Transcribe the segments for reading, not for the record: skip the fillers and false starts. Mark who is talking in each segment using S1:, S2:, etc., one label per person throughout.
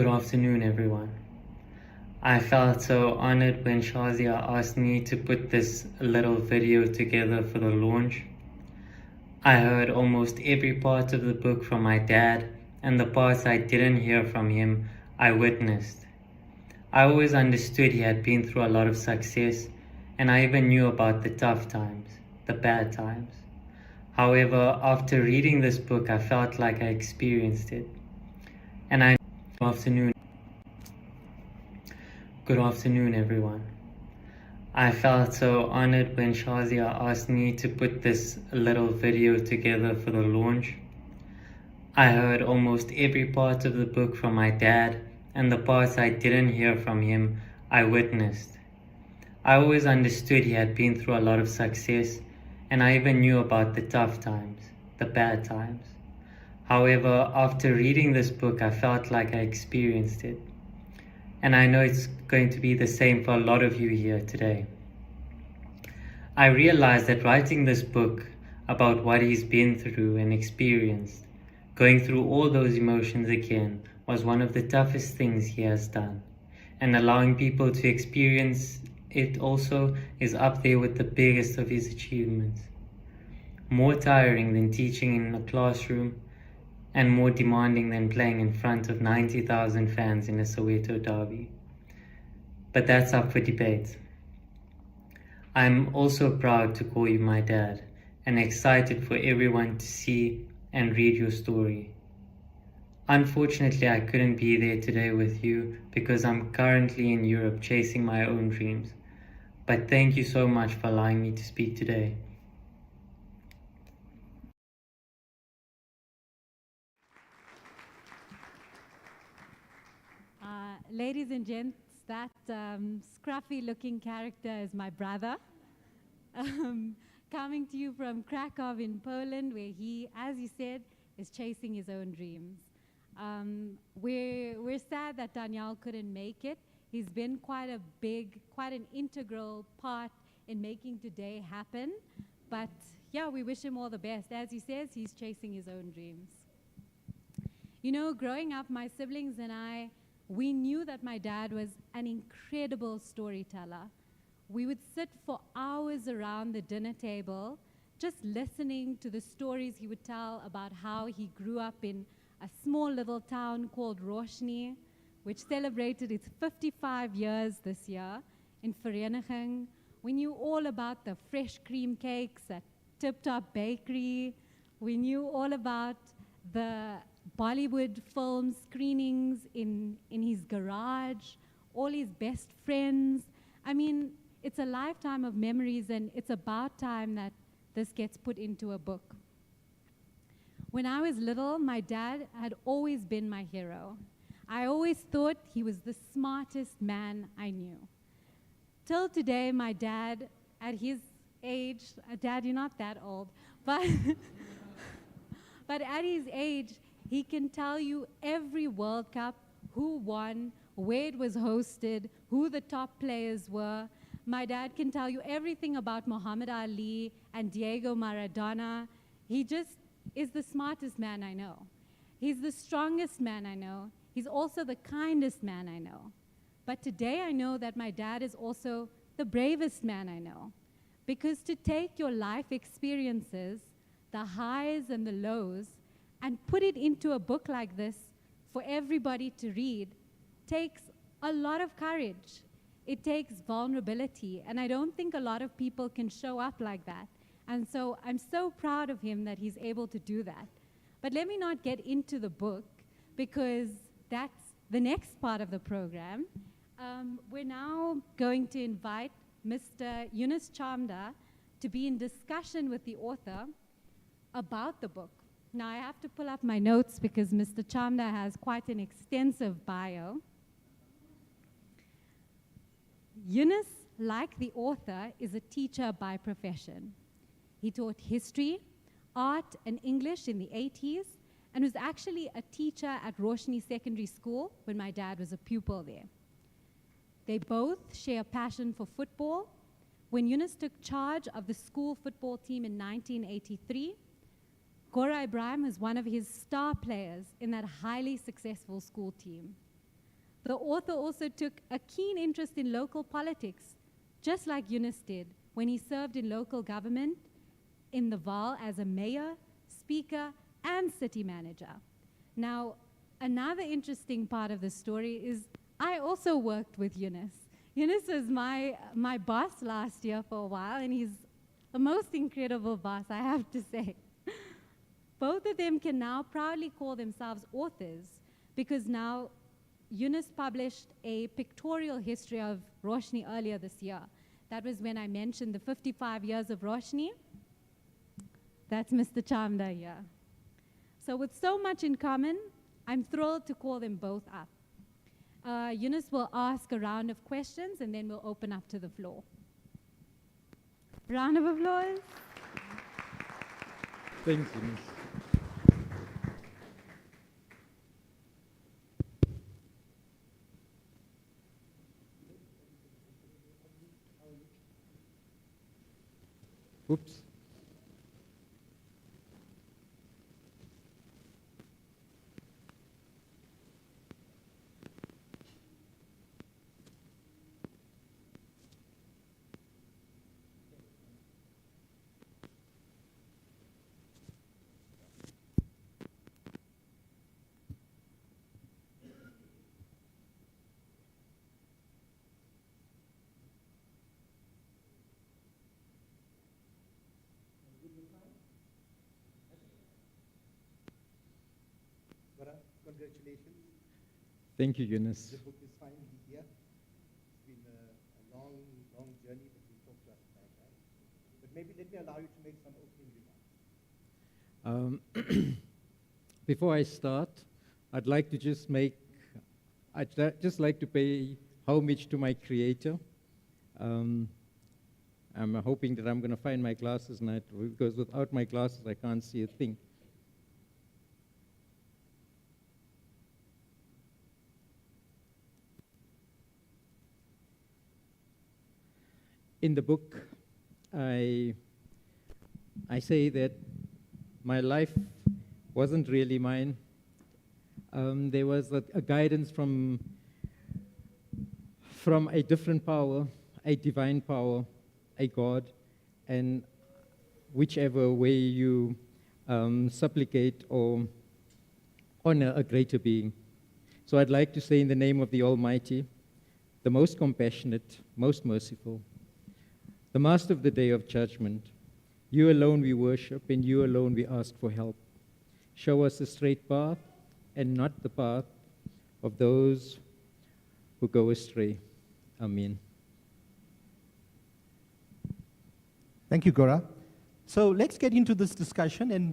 S1: Good afternoon, everyone. I felt so honored when Shazia asked me to put this little video together for the launch. I heard almost every part of the book from my dad, and the parts I didn't hear from him, I witnessed. I always understood he had been through a lot of success, and I even knew about the tough times, the bad times. However, after reading this book, I felt like I experienced it. And I Good afternoon, everyone. I felt so honored when Shazia asked me to put this little video together for the launch. I heard almost every part of the book from my dad, and the parts I didn't hear from him, I witnessed. I always understood he had been through a lot of success, and I even knew about the tough times, the bad times. However, after reading this book, I felt like I experienced it. And I know it's going to be the same for a lot of you here today. I realized that writing this book about what he's been through and experienced, going through all those emotions again, was one of the toughest things he has done. And allowing people to experience it also is up there with the biggest of his achievements. More tiring than teaching in a classroom, and more demanding than playing in front of 90,000 fans in a Soweto derby. But that's up for debate. I'm also proud to call you my dad, and excited for everyone to see and read your story. Unfortunately, I couldn't be there today with you because I'm currently in Europe chasing my own dreams. But thank you so much for allowing me to speak today.
S2: Ladies and gents, that scruffy-looking character is my brother, coming to you from Krakow in Poland, where he, as you said, is chasing his own dreams. We're sad that Daniel couldn't make it. He's been quite an integral part in making today happen. But yeah, we wish him all the best. As he says, he's chasing his own dreams. You know, growing up, my siblings and I, we knew that my dad was an incredible storyteller. We would sit for hours around the dinner table just listening to the stories he would tell about how he grew up in a small little town called Roshni, which celebrated its 55 years this year in Vereniging. We knew all about the fresh cream cakes at Tip Top Bakery. We knew all about the Bollywood film screenings in his garage, all his best friends. I mean, it's a lifetime of memories, and it's about time that this gets put into a book. When I was little, my dad had always been my hero. I always thought he was the smartest man I knew. Till today, my dad, at his age, Dad, you're not that old, but, but at his age, he can tell you every World Cup, who won, where it was hosted, who the top players were. My dad can tell you everything about Muhammad Ali and Diego Maradona. He just is the smartest man I know. He's the strongest man I know. He's also the kindest man I know. But today I know that my dad is also the bravest man I know. Because to take your life experiences, the highs and the lows, and put it into a book like this for everybody to read takes a lot of courage. It takes vulnerability, and I don't think a lot of people can show up like that. And so I'm so proud of him that he's able to do that. But let me not get into the book, because that's the next part of the program. We're now going to invite Mr. Yunus Chamda to be in discussion with the author about the book. Now, I have to pull up my notes because Mr. Chamda has quite an extensive bio. Yunus, like the author, is a teacher by profession. He taught history, art, and English in the 80s, and was actually a teacher at Roshni Secondary School when my dad was a pupil there. They both share a passion for football. When Yunus took charge of the school football team in 1983, Gora Ibrahim was one of his star players in that highly successful school team. The author also took a keen interest in local politics, just like Yunus did when he served in local government in the Vaal as a mayor, speaker, and city manager. Now, another interesting part of the story is I also worked with Yunus. Yunus was my boss last year for a while, and he's the most incredible boss, I have to say. Both of them can now proudly call themselves authors because now Yunus published a pictorial history of Roshni earlier this year. That was when I mentioned the 55 years of Roshni. That's Mr. Chamda here. So with so much in common, I'm thrilled to call them both up. Yunus will ask a round of questions and then we'll open up to the floor. Round of applause.
S3: Thanks, Yunus. Oops.
S4: Congratulations.
S3: Thank you, Yunus.
S4: The book is finally here. It's been a long, long journey, but we'll talk to us about that. But maybe let me allow you to make some opening remarks.
S3: Before I start, I'd like to just like to pay homage to my creator. I'm hoping that I'm going to find my glasses now, because without my glasses, I can't see a thing. In the book, I say that my life wasn't really mine. There was a guidance from a different power, a divine power, a God, and whichever way you supplicate or honor a greater being. So I'd like to say in the name of the Almighty, the most compassionate, most merciful, the Master of the Day of Judgment, you alone we worship, and you alone we ask for help. Show us the straight path, and not the path of those who go astray. Amen.
S4: Thank you, Gora. So let's get into this discussion, and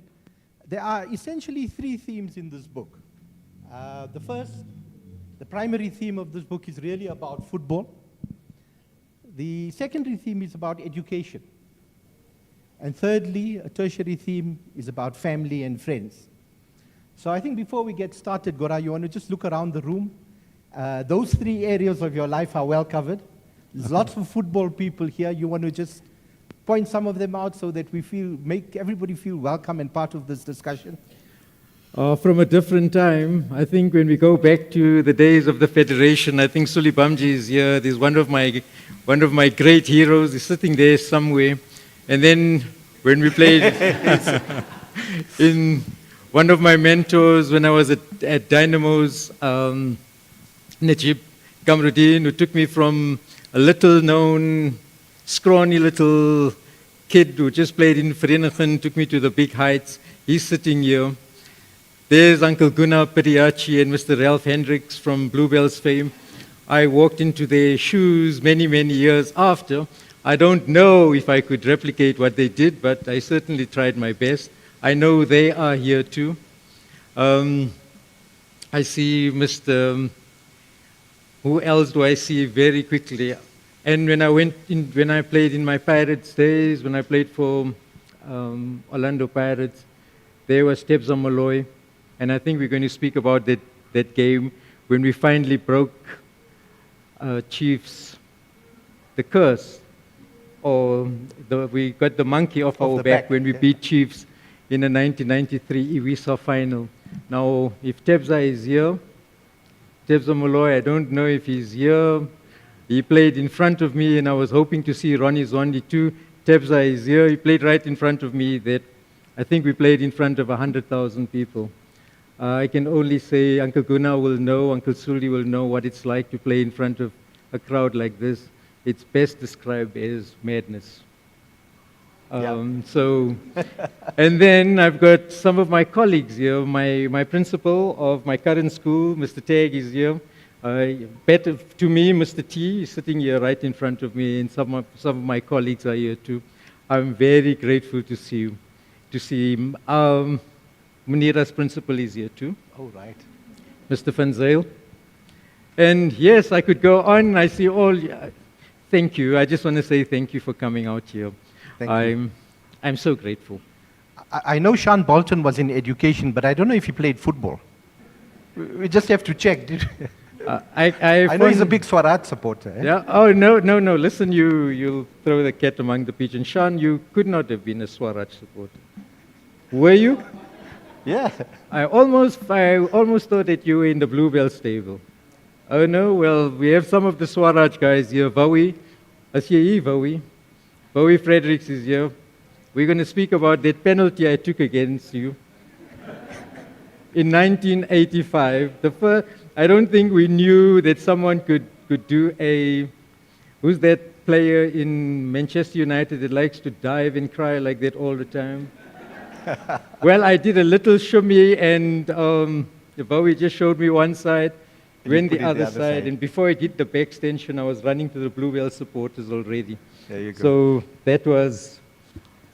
S4: there are essentially three themes in this book. The first, the primary theme of this book is really about football. The secondary theme is about education. And thirdly, a tertiary theme is about family and friends. So I think before we get started, Gora, you want to just look around the room. Those three areas of your life are well covered. There's lots of football people here. You want to just point some of them out so that make everybody feel welcome and part of this discussion?
S3: From a different time, I think when we go back to the days of the Federation, I think Suli Bamji is here. There's one of my great heroes. He's sitting there somewhere. And then when we played in one of my mentors when I was at Dynamo's, Najib Kamruddin, who took me from a little-known, scrawny little kid who just played in Vereniging, took me to the big heights. He's sitting here. There's Uncle Gunnar Piriachi and Mr. Ralph Hendricks from Bluebells fame. I walked into their shoes many, many years after. I don't know if I could replicate what they did, but I certainly tried my best. I know they are here too. I see Mr. Who else do I see very quickly? And when I played in my Pirates days, when I played for Orlando Pirates, there was Tebza Molloy. And I think we're going to speak about that game when we finally broke Chiefs, the curse, or we got the monkey off our back when we beat Chiefs in the 1993 Iwisa final. Now, if Tebza is here, Tebza Molloy. I don't know if he's here. He played in front of me, and I was hoping to see Ronnie Zondi too. Tebza is here. He played right in front of me. I think we played in front of 100,000 people. I can only say Uncle Guna will know, Uncle Suli will know what it's like to play in front of a crowd like this. It's best described as madness. And then I've got some of my colleagues here. My principal of my current school, Mr. Tag, is here. Better to me, Mr. T is sitting here right in front of me, and some of my colleagues are here too. I'm very grateful to see him. Munira's principal is here too.
S4: Oh, right.
S3: Mr. Van Zyl. And yes, I could go on. I see all. Thank you. I just want to say thank you for coming out here.
S4: Thank you.
S3: I'm so grateful.
S4: I know Sean Bolton was in education, but I don't know if he played football. We just have to check. I know he's a big Swaraj supporter. Eh?
S3: Yeah. Oh, no. Listen, you'll throw the cat among the pigeons. Sean, you could not have been a Swaraj supporter. Were you?
S4: Yeah.
S3: I almost thought that you were in the Bluebell stable. Oh, no? Well, we have some of the Swaraj guys here. Bowie Fredericks is here. We're going to speak about that penalty I took against you. In 1985, I don't think we knew that someone could do who's that player in Manchester United that likes to dive and cry like that all the time? Well, I did a little shimmy, and Bowie just showed me one side, went the other side, and before I did the back extension, I was running to the Bluebell supporters already.
S4: There you go.
S3: So that was...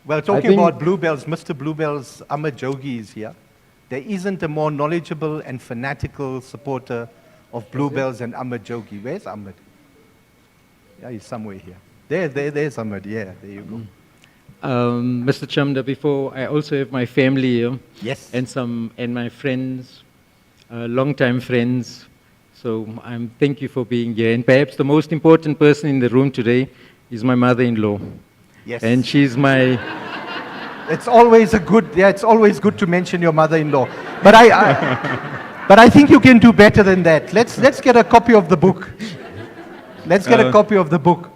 S4: Well, talking about Bluebells, Mr. Bluebell's Ahmed Jogi is here. There isn't a more knowledgeable and fanatical supporter of Bluebells than Ahmed Jogi. Where's Ahmed? Yeah, he's somewhere here. There's Ahmed. Yeah, there you go.
S3: Mr. Chamda, before I also have my family here.
S4: Yes.
S3: And my friends, long-time friends. So thank you for being here. And perhaps the most important person in the room today is my mother-in-law.
S4: Yes.
S3: And she's my...
S4: It's always good to mention your mother-in-law. But I think you can do better than that. Let's get a copy of the book. Let's get a copy of the book.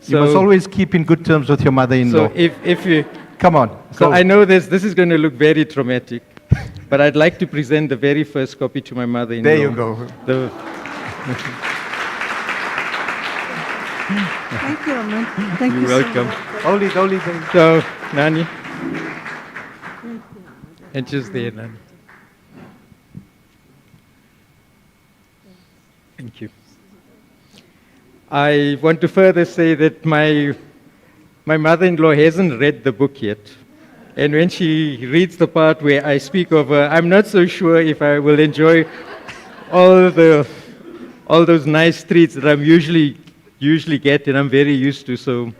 S4: You must always keep in good terms with your mother-in-law.
S3: So if you...
S4: Come on.
S3: So I know this is going to look very traumatic, but I'd like to present the very first copy to my mother-in-law.
S4: There you go.
S5: Thank you, Ahmed. Thank you.
S3: You're welcome.
S4: Holy.
S3: So, Nani. And just there, Nani. Thank you. I want to further say that my mother-in-law hasn't read the book yet. And when she reads the part where I speak of her, I'm not so sure if I will enjoy all those nice treats that I'm usually get and I'm very used to. So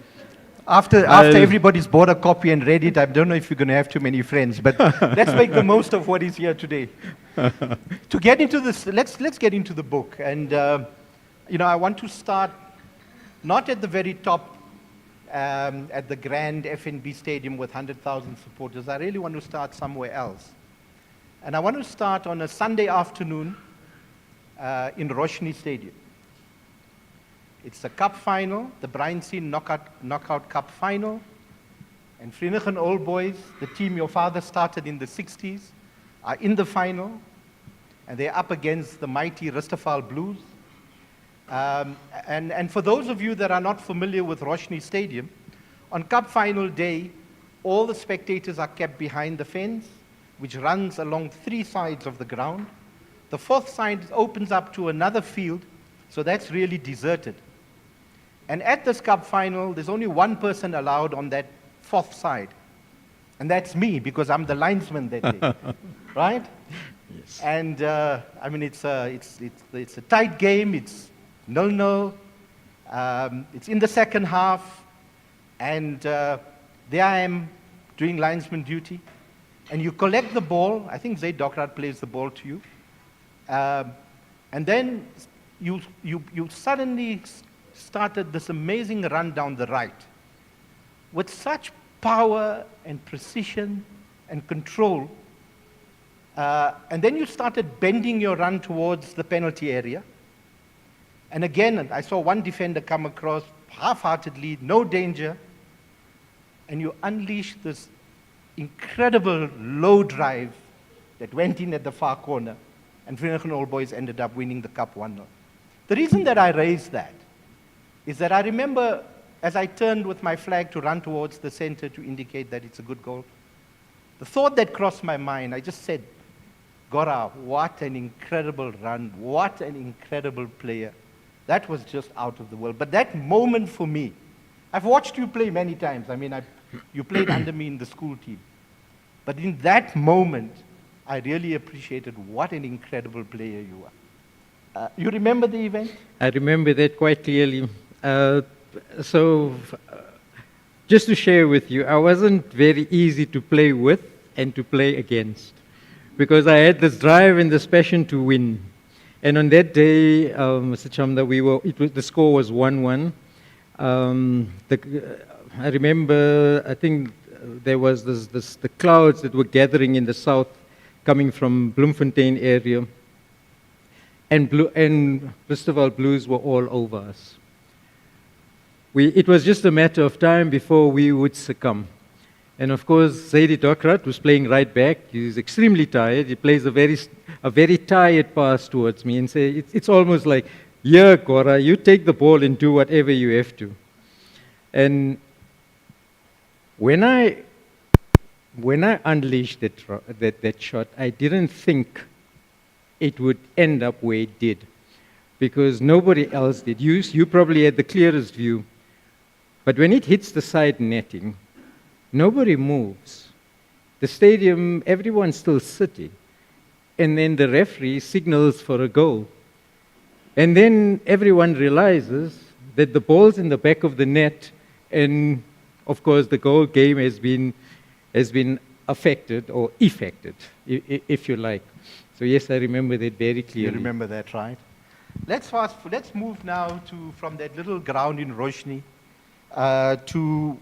S4: after everybody's bought a copy and read it, I don't know if you're going to have too many friends, but let's make the most of what is here today. To get into this, let's get into the book. And I want to start not at the very top, at the grand FNB Stadium with 100,000 supporters. I really want to start somewhere else. And I want to start on a Sunday afternoon in Roshni Stadium. It's the cup final, the Brian Seen Knockout Cup final. And Vereeniging Old Boys, the team your father started in the 60s, are in the final. And they're up against the mighty Rustafal Blues. And for those of you that are not familiar with Roshni Stadium, on Cup Final Day, all the spectators are kept behind the fence, which runs along 3 sides of the ground. The 4th side opens up to another field, so that's really deserted. And at this Cup Final, there's only one person allowed on that 4th side, and that's me, because I'm the linesman that day, right? Yes. And it's a tight game. It's 0-0. It's in the second half, and there I am doing linesman duty. And you collect the ball. I think Zaid Dokrat plays the ball to you. And then you suddenly started this amazing run down the right with such power and precision and control. And then you started bending your run towards the penalty area. And again, I saw one defender come across half-heartedly, no danger, and you unleashed this incredible low drive that went in at the far corner, and Vereeniging Old Boys ended up winning the Cup 1-0. The reason that I raised that is that I remember as I turned with my flag to run towards the center to indicate that it's a good goal, the thought that crossed my mind, I just said, Gora, what an incredible run, what an incredible player. That was just out of the world. But that moment for me, I've watched you play many times. I mean, you played under me in the school team. But in that moment, I really appreciated what an incredible player you are. You remember the event?
S3: I remember that quite clearly. Just to share with you, I wasn't very easy to play with and to play against, because I had this drive and this passion to win. And on that day, Mr. Chamda, the score was 1-1. I remember, I think there was the clouds that were gathering in the south, coming from Bloemfontein area. And first of all, blues were all over us. It was just a matter of time before we would succumb. And of course, Zaidi Dokrat was playing right back. He was extremely tired. He plays a very tired pass towards me and say, it's almost like, yeah, Gora, you take the ball and do whatever you have to. And when I unleashed that shot, I didn't think it would end up where it did, because nobody else did. You probably had the clearest view. But when it hits the side netting, nobody moves. The stadium, everyone's still sitting. And then the referee signals for a goal. And then everyone realizes that the ball's in the back of the net, and of course the goal game has been affected or effected, if you like. So yes, I remember that very clearly.
S4: You remember that, right? Let's move now from that little ground in Roshni to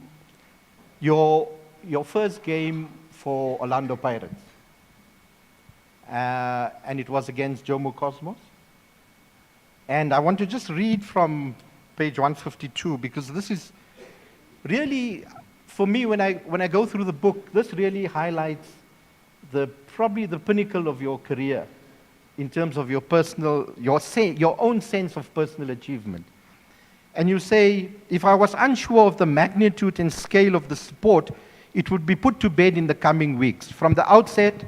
S4: your first game for Orlando Pirates. And it was against Jomo Cosmos. And I want to just read from page 152, because this is really, for me, when I go through the book, this really highlights probably the pinnacle of your career in terms of your own sense of personal achievement. And you say, if I was unsure of the magnitude and scale of the sport, it would be put to bed in the coming weeks. From the outset,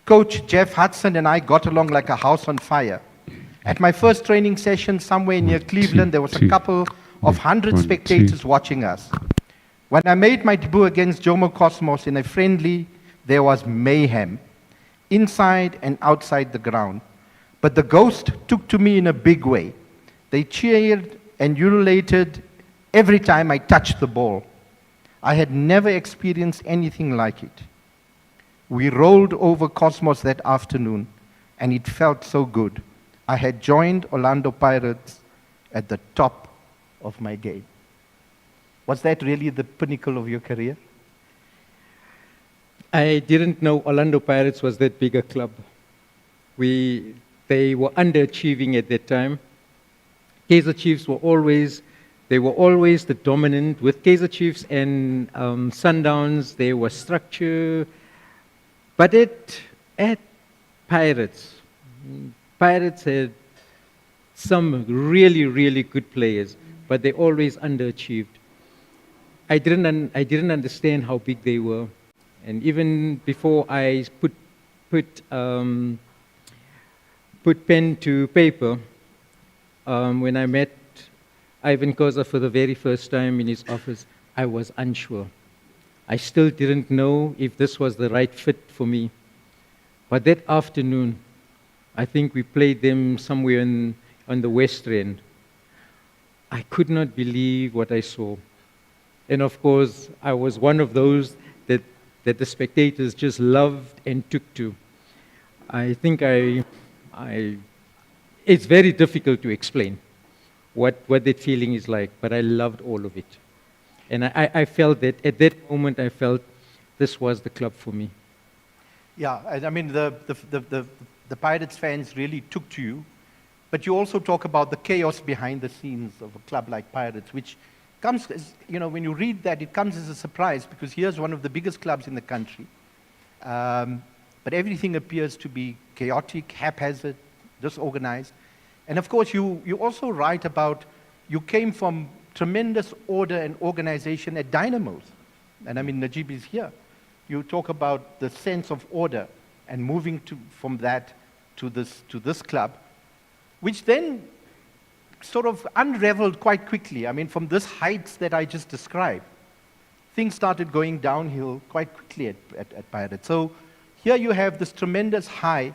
S4: Coach Jeff Hudson and I got along like a house on fire. At my first training session somewhere near Cleveland, there was a couple of 100 spectators watching us. When I made my debut against Jomo Cosmos in a friendly, there was mayhem, inside and outside the ground. But the Ghost took to me in a big way. They cheered and ululated every time I touched the ball. I had never experienced anything like it. We rolled over Cosmos that afternoon, and it felt so good. I had joined Orlando Pirates at the top of my game. Was that really the pinnacle of your career?
S3: I didn't know Orlando Pirates was that big a club. They were underachieving at that time. Kaizer Chiefs were always the dominant. With Kaizer Chiefs and Sundowns, there was structure. But at Pirates had some really, really good players, but they always underachieved. I didn't understand how big they were. And even before I put pen to paper, when I met Ivan Koza for the very first time in his office, I was unsure. I still didn't know if this was the right fit for me. But that afternoon, I think we played them somewhere on the West End. I could not believe what I saw. And of course, I was one of those that the spectators just loved and took to. I think it's very difficult to explain what that feeling is like, but I loved all of it. And I felt that, at that moment, I felt this was the club for me.
S4: Yeah, and I mean, the Pirates fans really took to you, but you also talk about the chaos behind the scenes of a club like Pirates, which comes as, when you read that, it comes as a surprise because here's one of the biggest clubs in the country. But everything appears to be chaotic, haphazard, disorganized. And of course, you also write about, you came from tremendous order and organization at Dynamos. And I mean, Najib is here. You talk about the sense of order and moving from that to this club, which then sort of unraveled quite quickly. I mean, from this heights that I just described, things started going downhill quite quickly at Pirates. So here you have this tremendous high,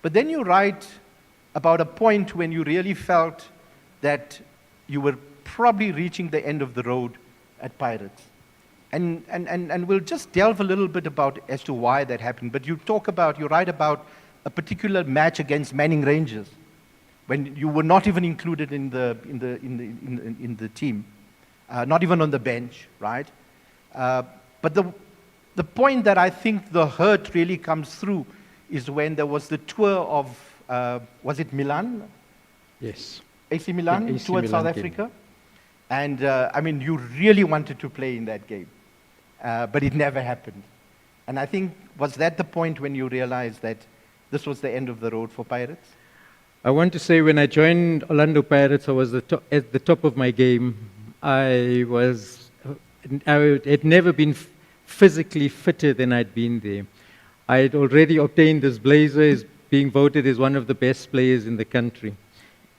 S4: but then you write about a point when you really felt that you were probably reaching the end of the road at Pirates. And we'll just delve a little bit about as to why that happened. But you write about a particular match against Manning Rangers, when you were not even included in the team, not even on the bench, right? But the point that I think the hurt really comes through is when there was the tour of, was it Milan?
S3: Yes.
S4: AC Milan,
S3: AC
S4: towards
S3: Milan
S4: South
S3: game.
S4: Africa. And I mean, you really wanted to play in that game, but it never happened. And I think, was that the point when you realized that this was the end of the road for Pirates?
S3: I want to say when I joined Orlando Pirates, I was at the top of my game. I had never been physically fitter than I'd been there. I had already obtained this blazer as being voted as one of the best players in the country.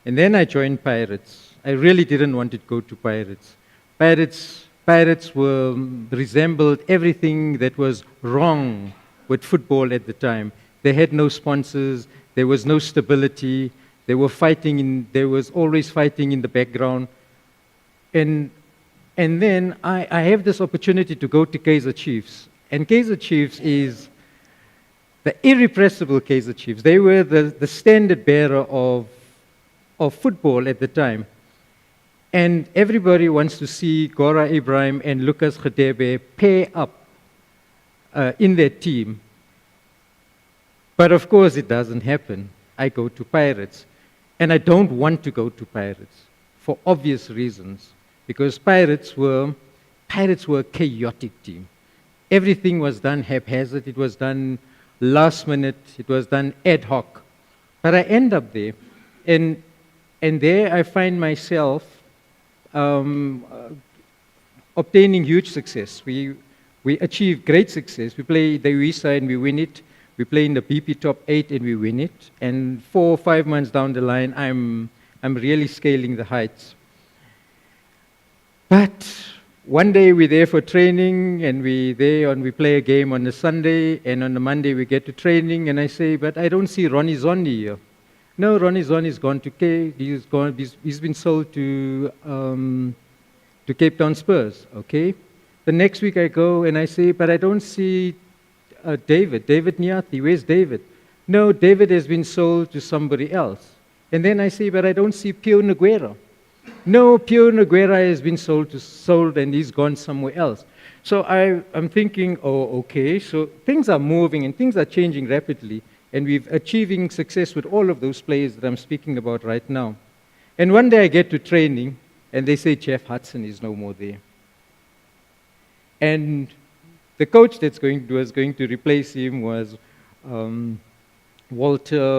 S3: And then I joined Pirates. I really didn't want to go to Pirates. Pirates resembled everything that was wrong with football at the time. They had no sponsors. There was no stability. They were there was always fighting in the background. And then I have this opportunity to go to Kaizer Chiefs. And Kaizer Chiefs is the irrepressible Kaizer Chiefs. They were the standard bearer of football at the time. And everybody wants to see Gora Ibrahim and Lucas Gedebe pair up in their team. But of course it doesn't happen. I go to Pirates. And I don't want to go to Pirates for obvious reasons. Because Pirates were a chaotic team. Everything was done haphazard. It was done last minute. It was done ad hoc. But I end up there. And there I find myself obtaining huge success. We achieve great success. We play the UEFA and we win it. We play in the BP Top 8 and we win it. And 4 or 5 months down the line, I'm really scaling the heights. But one day we're there for training and we play a game on the Sunday, and on the Monday we get to training, and I say, but I don't see Ronnie Zondi here. No, Ronnie Zondi's gone to Cape. He's been sold to Cape Town Spurs. Okay. The next week I go and I say, but I don't see David Nyati. Where's David? No, David has been sold to somebody else. And then I say, but I don't see Pio Nogueira. No, Pio Nogueira has been sold and he's gone somewhere else. So I'm thinking, oh, okay, so things are moving and things are changing rapidly, and we're achieving success with all of those players that I'm speaking about right now. And one day I get to training, and they say Jeff Hudson is no more there. And the coach was going to replace him was Walter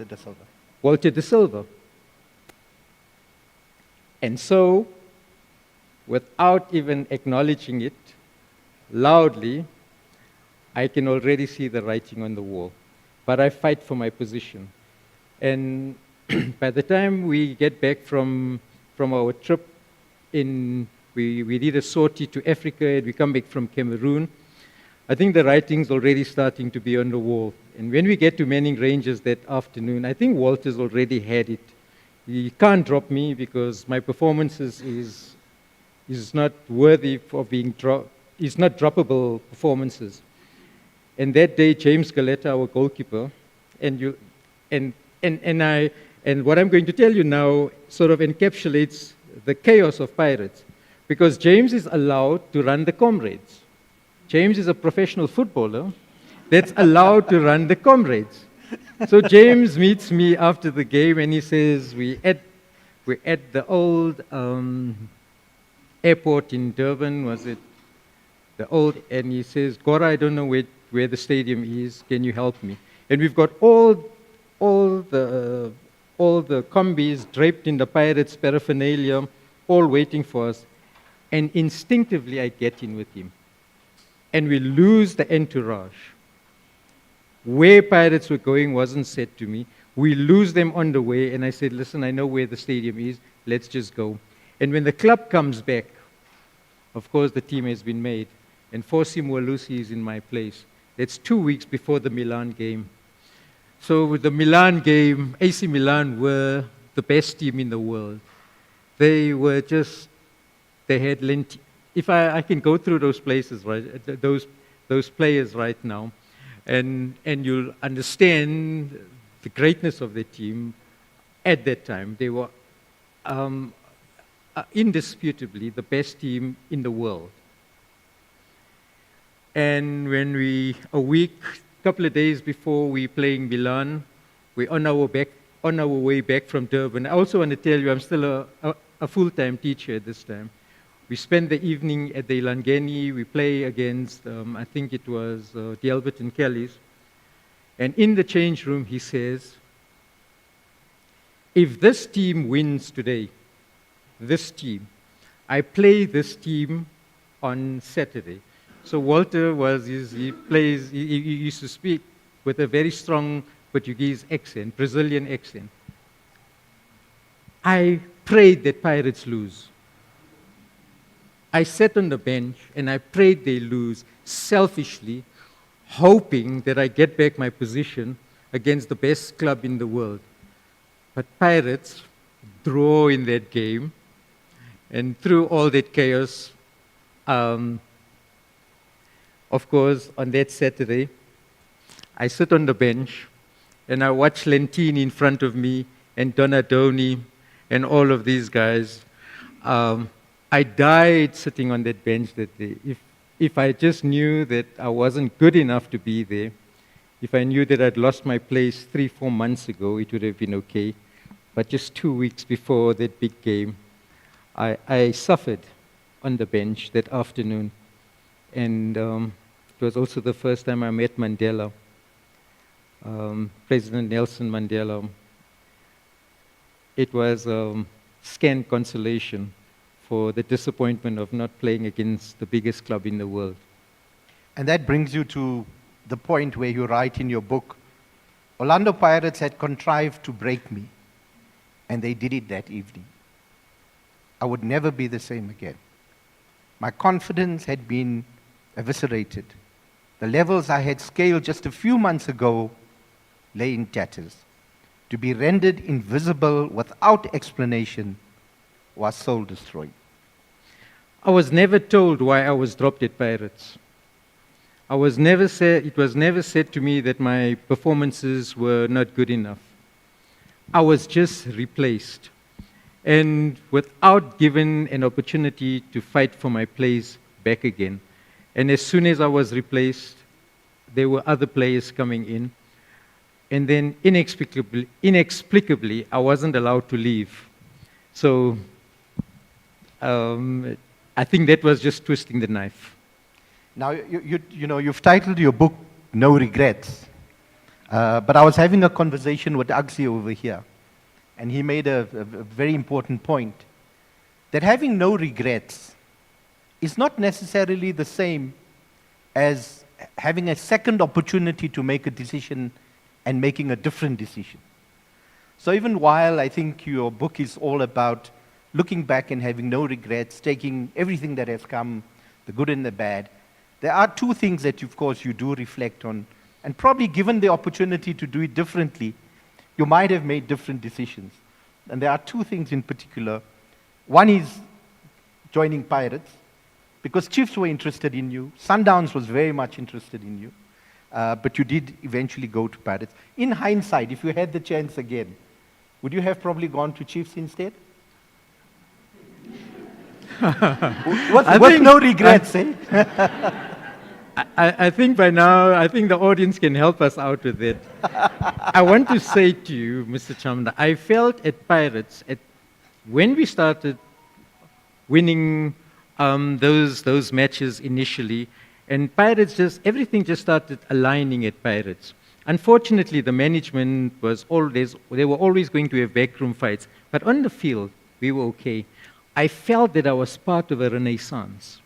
S3: De Silva. And so, without even acknowledging it loudly, I can already see the writing on the wall. But I fight for my position. And by the time we get back from our trip, we did a sortie to Africa, and we come back from Cameroon, I think the writing's already starting to be on the wall. And when we get to Manning Rangers that afternoon, I think Walter's already had it. He can't drop me because my performances is not worthy of being dropped. It's not droppable performances. And that day, James Galetta, our goalkeeper, and what I'm going to tell you now sort of encapsulates the chaos of Pirates, because James is allowed to run the comrades. James is a professional footballer that's allowed to run the Comrades. So James meets me after the game and he says, we're at the old airport in Durban, was it? The old, and he says, Gora, I don't know where the stadium is, can you help me? And we've got all the combis draped in the Pirates paraphernalia, all waiting for us. And instinctively I get in with him. And we lose the entourage. Where Pirates were going wasn't said to me. We lose them on the way, and I said, listen, I know where the stadium is, let's just go. And when the club comes back, of course the team has been made, and Fosi Mwalusi is in my place. That's 2 weeks before the Milan game. So with the Milan game, AC Milan were the best team in the world. They were just, they had if I can go through those places, right, those players right now, and you'll understand the greatness of the team at that time. They were indisputably the best team in the world. And when a couple of days before we playing Milan, we're on our way back from Durban. I also want to tell you, I'm still a full-time teacher at this time. We spend the evening at the Ilangeni. We play against, I think it was the Albert and Kelly's. And in the change room, he says, if this team wins today, this team, I play this team on Saturday. So Walter he used to speak with a very strong Portuguese accent, Brazilian accent. I prayed that Pirates lose. I sat on the bench and I prayed they lose selfishly, hoping that I get back my position against the best club in the world. But Pirates draw in that game, and through all that chaos, of course, on that Saturday, I sit on the bench and I watch Lentini in front of me and Donadoni and all of these guys. I died sitting on that bench that day. If I just knew that I wasn't good enough to be there, if I knew that I'd lost my place 3-4 months ago, it would have been okay. But just 2 weeks before that big game, I suffered on the bench that afternoon. And it was also the first time I met Mandela, President Nelson Mandela. It was scant consolation for the disappointment of not playing against the biggest club in the world.
S4: And that brings you to the point where you write in your book, Orlando Pirates had contrived to break me, and they did it that evening. I would never be the same again. My confidence had been eviscerated. The levels I had scaled just a few months ago lay in tatters. To be rendered invisible without explanation was soul-destroying.
S3: I was never told why I was dropped at Pirates. It was never said to me that my performances were not good enough. I was just replaced, and without given an opportunity to fight for my place back again. And as soon as I was replaced, there were other players coming in, and then inexplicably, I wasn't allowed to leave. So I think that was just twisting the knife.
S4: Now, you've titled your book, No Regrets. But I was having a conversation with Agsi over here, and he made a very important point, that having no regrets is not necessarily the same as having a second opportunity to make a decision and making a different decision. So even while I think your book is all about looking back and having no regrets, taking everything that has come, the good and the bad, there are two things that, of course, you do reflect on. And probably given the opportunity to do it differently, you might have made different decisions. And there are two things in particular. One is joining Pirates, because Chiefs were interested in you. Sundowns was very much interested in you. But you did eventually go to Pirates. In hindsight, if you had the chance again, would you have probably gone to Chiefs instead? With no regrets, eh?
S3: I think by now, I think the audience can help us out with it. I want to say to you, Mr. Chamda, I felt at Pirates, when we started winning those matches initially, and Pirates everything just started aligning at Pirates. Unfortunately, the management was always, they were always going to have backroom fights, but on the field, we were okay. I felt that I was part of a renaissance.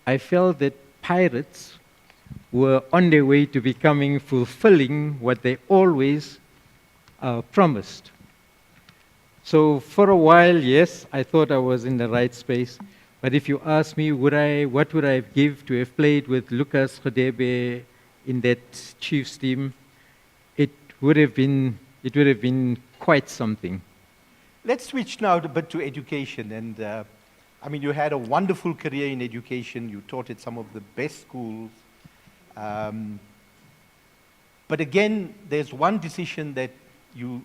S3: I felt that Pirates were on their way to fulfilling what they always promised. So for a while, yes, I thought I was in the right space. But if you ask me, what would I give to have played with Lucas Radebe in that Chiefs team? It would have been quite something.
S4: Let's switch now a bit to education. And I mean, you had a wonderful career in education. You taught at some of the best schools. But again, there's one decision that you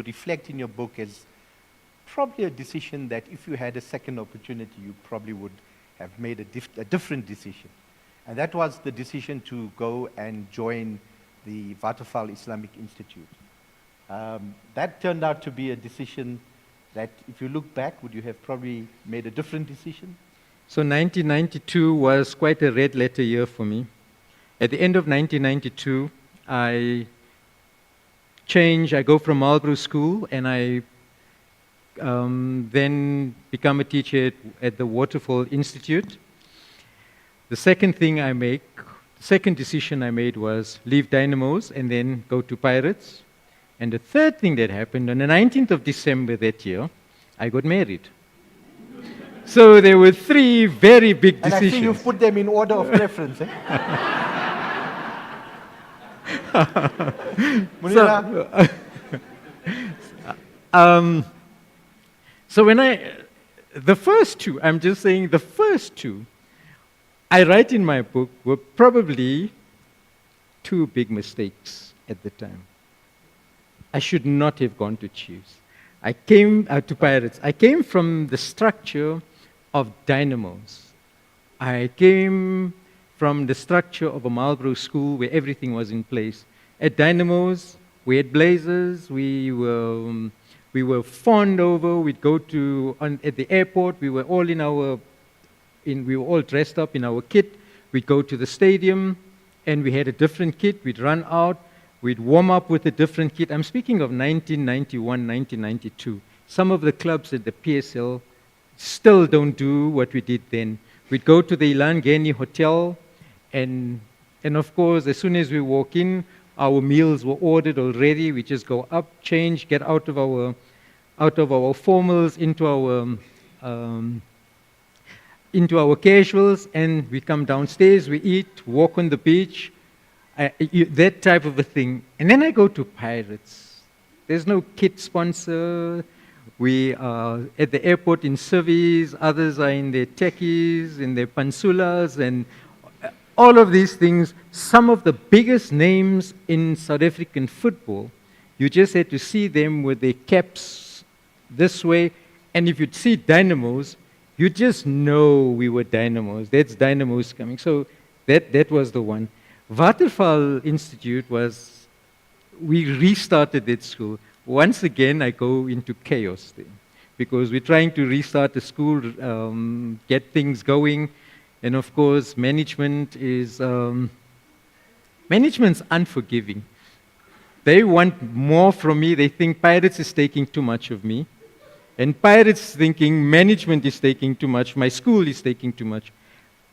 S4: reflect in your book as probably a decision that if you had a second opportunity, you probably would have made a different decision. And that was the decision to go and join the Waterval Islamic Institute. That turned out to be a decision that, if you look back, would you have probably made a different decision?
S3: So 1992 was quite a red letter year for me. At the end of 1992, I go from Marlborough School, and I then become a teacher at the Waterval Institute. The second decision I made was leave Dynamos and then go to Pirates. And the third thing that happened, on the 19th of December that year, I got married. So there were three very big decisions.
S4: And I see you've put them in order of preference. Eh? Munira?
S3: So the first two, I'm just saying the first two, I write in my book, were probably two big mistakes at the time. I should not have gone to Chiefs. I came to Pirates. I came from the structure of Dynamos. I came from the structure of a Marlborough school where everything was in place. At Dynamos, we had blazers. We were fawned over. We'd go at the airport. We were all we were all dressed up in our kit. We'd go to the stadium, and we had a different kit. We'd run out. We'd warm up with a different kit. I'm speaking of 1991, 1992. Some of the clubs at the PSL still don't do what we did then. We'd go to the Ilan Geni Hotel, and of course, as soon as we walk in, our meals were ordered already. We just go up, change, get out of our formals into our casuals, and we come downstairs, we eat, walk on the beach, that type of a thing. And then I go to Pirates. There's no kit sponsor. We are at the airport in civvies, others are in their techies, in their pansulas, and all of these things. Some of the biggest names in South African football, you just had to see them with their caps this way, and if you'd see Dynamos, you just know we were Dynamos. That's Dynamos coming. So that was the one. Waterval Institute we restarted that school. Once again, I go into chaos there, because we're trying to restart the school, get things going, and of course, management's unforgiving. They want more from me. They think Pirates is taking too much of me. And Pirates thinking management is taking too much, my school is taking too much.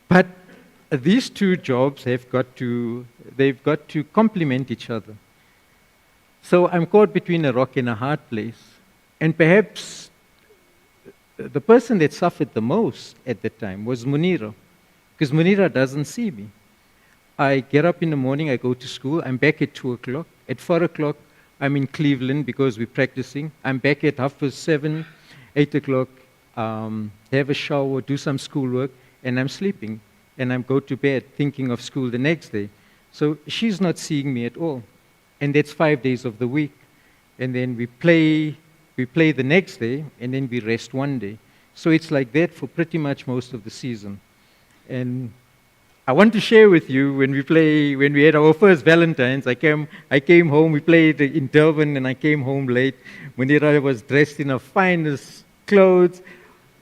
S3: But these two jobs they've got to complement each other. So I'm caught between a rock and a hard place. And perhaps the person that suffered the most at that time was Munira, because Munira doesn't see me. I get up in the morning, I go to school, I'm back at 2 o'clock. At 4 o'clock, I'm in Cleveland because we're practicing. I'm back at 7:30, 8 o'clock, have a shower, do some schoolwork, and I'm sleeping. And I go to bed thinking of school the next day. So she's not seeing me at all. And that's 5 days of the week. And then we play the next day, and then we rest one day. So it's like that for pretty much most of the season. And I want to share with you when we had our first Valentine's. I came home. We played in Durban, and I came home late. Munira was dressed in her finest clothes.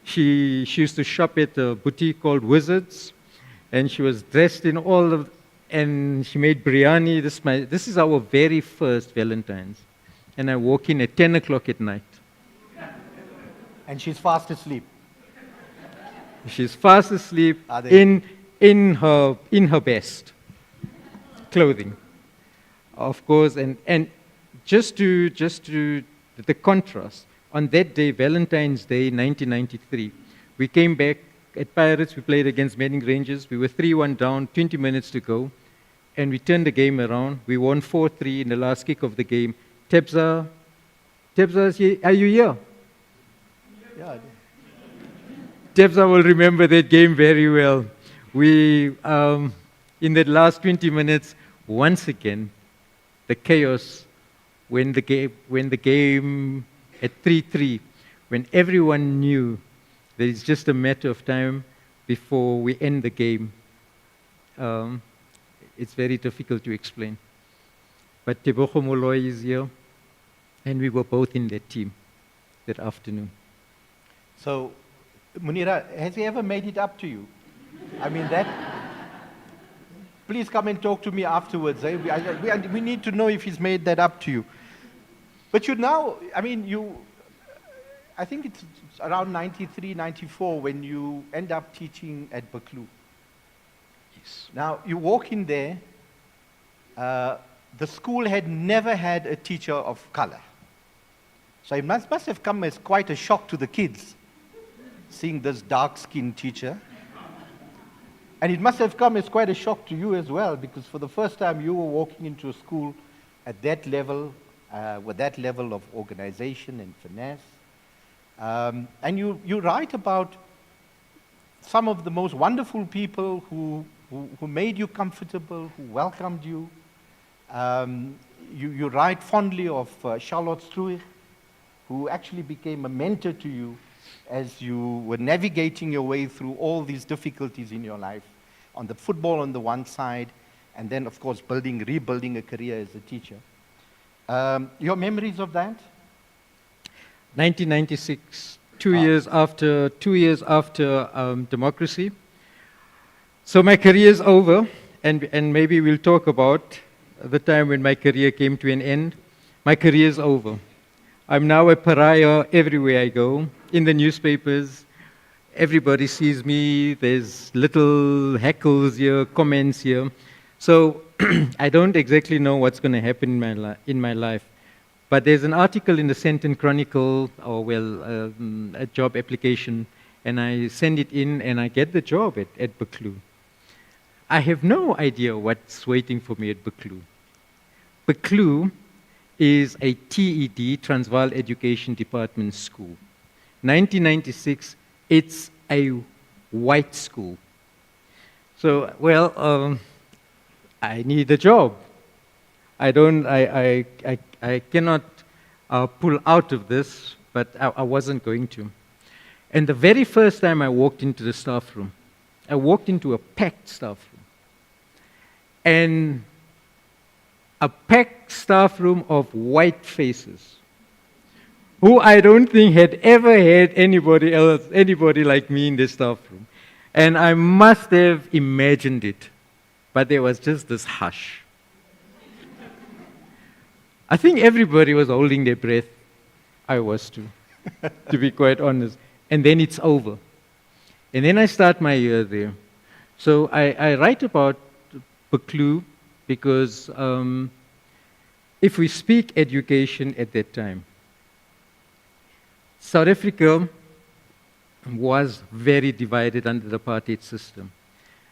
S3: She used to shop at a boutique called Wizards, and she was dressed in all of, and she made biryani. This is our very first Valentine's, and I walk in at 10 o'clock at night.
S4: And she's fast asleep.
S3: She's fast asleep
S4: Are they-
S3: in her best clothing, of course, and just to the contrast. On that day, Valentine's Day, 1993, we came back at Pirates. We played against Manning Rangers. We were 3-1 down, 20 minutes to go, and we turned the game around. We won 4-3 in the last kick of the game. Tebza, are you here?
S4: Yeah.
S3: Tebza will remember that game very well. We, in that last 20 minutes, once again, the chaos when the game at 3-3, when everyone knew that it's just a matter of time before we end the game. It's very difficult to explain. But Tebogo Moloi is here, and we were both in that team that afternoon.
S4: So, Munira, has he ever made it up to you? I mean, please come and talk to me afterwards. Eh? We need to know if he's made that up to you. But I think it's around 93, 94 when you end up teaching at Buccleuch.
S3: Yes.
S4: Now, you walk in there, the school had never had a teacher of color. So it must have come as quite a shock to the kids, seeing this dark-skinned teacher. And it must have come as quite a shock to you as well, because for the first time you were walking into a school at that level, with that level of organization and finesse. And you write about some of the most wonderful people who made you comfortable, who welcomed you. You write fondly of Charlotte Struich, who actually became a mentor to you as you were navigating your way through all these difficulties in your life, on the football on the one side, and then, of course, rebuilding a career as a teacher. Your memories of that?
S3: 1996, 2 years after democracy. So my career is over, and maybe we'll talk about the time when my career came to an end. My career is over. I'm now a pariah everywhere I go. In the newspapers, everybody sees me. There's little heckles here, comments here. So I don't exactly know what's going to happen in my life. But there's an article in the Sandton Chronicle, a job application, and I send it in, and I get the job at Buccleuch. I have no idea what's waiting for me at Buccleuch. Buccleuch is a TED, Transvaal Education Department school. 1996, it's a white school. So, I need a job. I cannot pull out of this, but I wasn't going to. And the very first time I walked into the staff room, I walked into a packed staff room. And a packed staff room of white faces, who I don't think had ever had anybody like me in the staff room. And I must have imagined it, but there was just this hush. I think everybody was holding their breath. I was too, to be quite honest. And then it's over. And then I start my year there. So I write about Buccleuch because if we speak education at that time, South Africa was very divided under the apartheid system.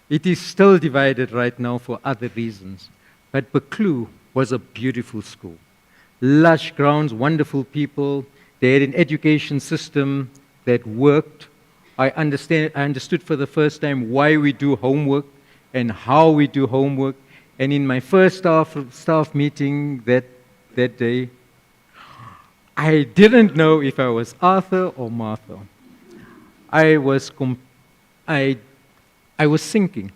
S3: It is still divided right now for other reasons. But Buccleuch was a beautiful school. Lush grounds, wonderful people. They had an education system that worked. I understood for the first time why we do homework and how we do homework. And in my first staff meeting that day, I didn't know if I was Arthur or Martha. I was sinking.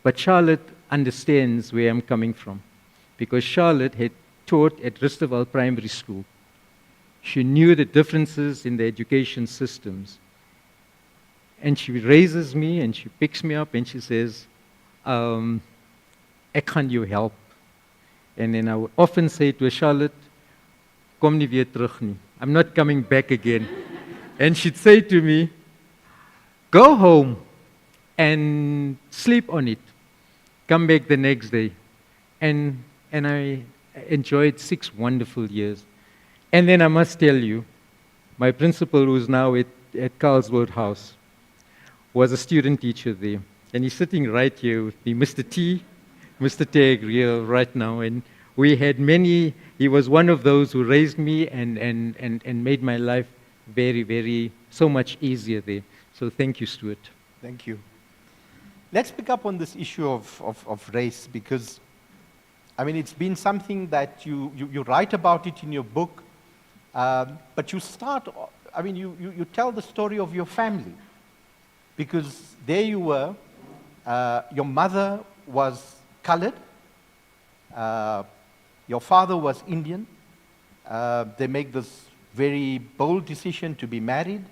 S3: But Charlotte understands where I'm coming from, because Charlotte had taught at Risterval Primary School. She knew the differences in the education systems. And she raises me and she picks me up and she says, ek gaan jou help. And then I would often say to her, Charlotte, kom nie weer terug nie. I'm not coming back again. And she'd say to me, go home and sleep on it. Come back the next day. And I enjoyed 6 wonderful years. And then I must tell you, my principal, who's now at Carlswood House, was a student teacher there. And he's sitting right here with me, Mr. T, Mr. Tag here right now. And we had many, he was one of those who raised me and made my life very, very, so much easier there. So thank you, Stuart.
S4: Thank you. Let's pick up on this issue of race, because, I mean, it's been something that you write about it in your book, but you start, I mean, you tell the story of your family, because there you were, your mother was colored, your father was Indian, they make this very bold decision to be married,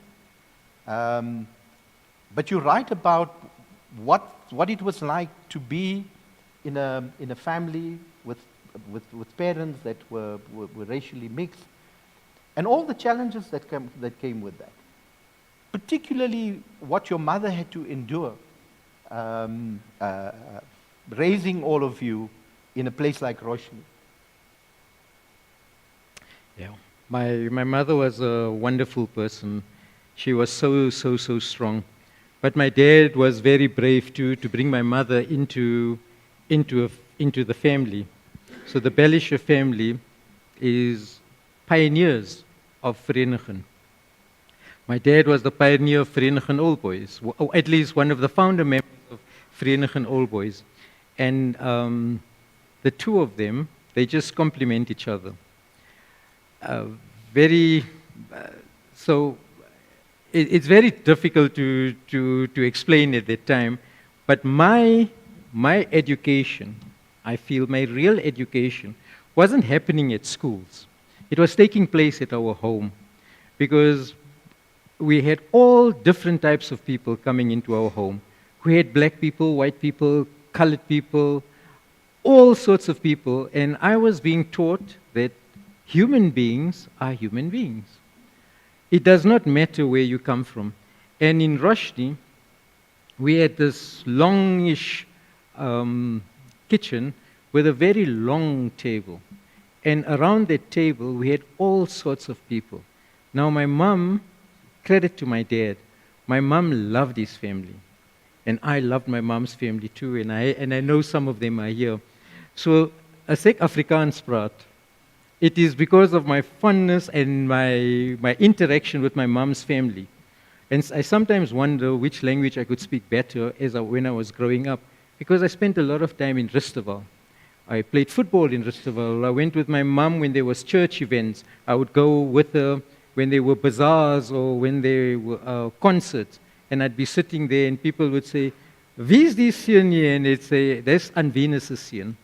S4: but you write about what it was like to be in a family with parents that were racially mixed, and all the challenges that came with that. Particularly what your mother had to endure, raising all of you in a place like Roshni.
S3: Yeah, my mother was a wonderful person. She was so strong. But my dad was very brave too, to bring my mother into the family. So the Bellischer family is pioneers of Verenigen. My dad was the pioneer of Verenigen Old Boys, or at least one of the founder members of Verenigen Old Boys. And the two of them, they just complement each other. It's very difficult to explain at that time, but my education, I feel my real education, wasn't happening at schools. It was taking place at our home, because we had all different types of people coming into our home. We had black people, white people, colored people, all sorts of people, and I was being taught that human beings are human beings. It does not matter where you come from. And in Roshni, we had this longish kitchen with a very long table. And around that table, we had all sorts of people. Now my mom, credit to my dad, my mom loved his family. And I loved my mom's family too, and I know some of them are here. So, as ek Afrikaans praat, it is because of my fondness and my interaction with my mom's family. And I sometimes wonder which language I could speak better when I was growing up, because I spent a lot of time in Risterval. I played football in Risterval. I went with my mom when there was church events. I would go with her when there were bazaars or when there were concerts. And I'd be sitting there and people would say, wie is die seun hier? And they'd say, that's Anvenus' seun.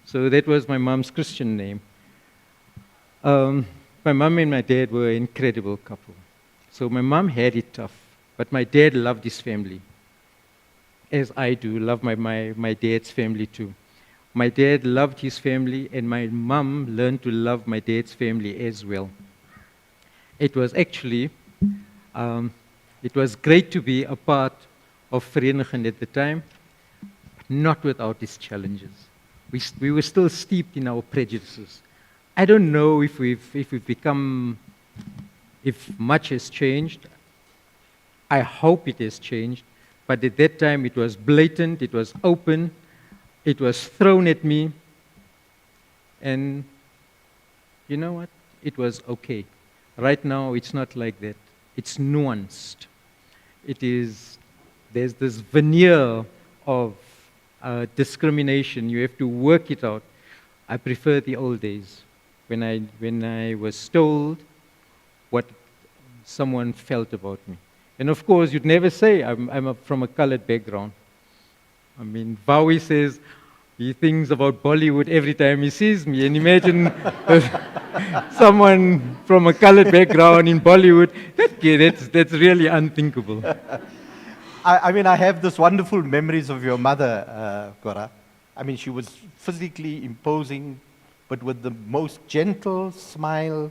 S3: So that was my mom's Christian name. My mom and my dad were an incredible couple. So my mom had it tough, but my dad loved his family, as I do, love my dad's family too. My dad loved his family, and my mom learned to love my dad's family as well. It was actually, it was great to be a part of Verenigen at the time, but not without its challenges. We were still steeped in our prejudices. I don't know if much has changed. I hope it has changed, but at that time it was blatant, it was open, it was thrown at me, and you know what? It was okay. Right now it's not like that. It's nuanced. There's this veneer of discrimination. You have to work it out. I prefer the old days, when I was told what someone felt about me. And of course, you'd never say I'm from a colored background. I mean, Vawi says he thinks about Bollywood every time he sees me. And imagine someone from a colored background in Bollywood. That's really unthinkable.
S4: I mean, I have this wonderful memories of your mother, Gora. I mean, she was physically imposing, but with the most gentle smile,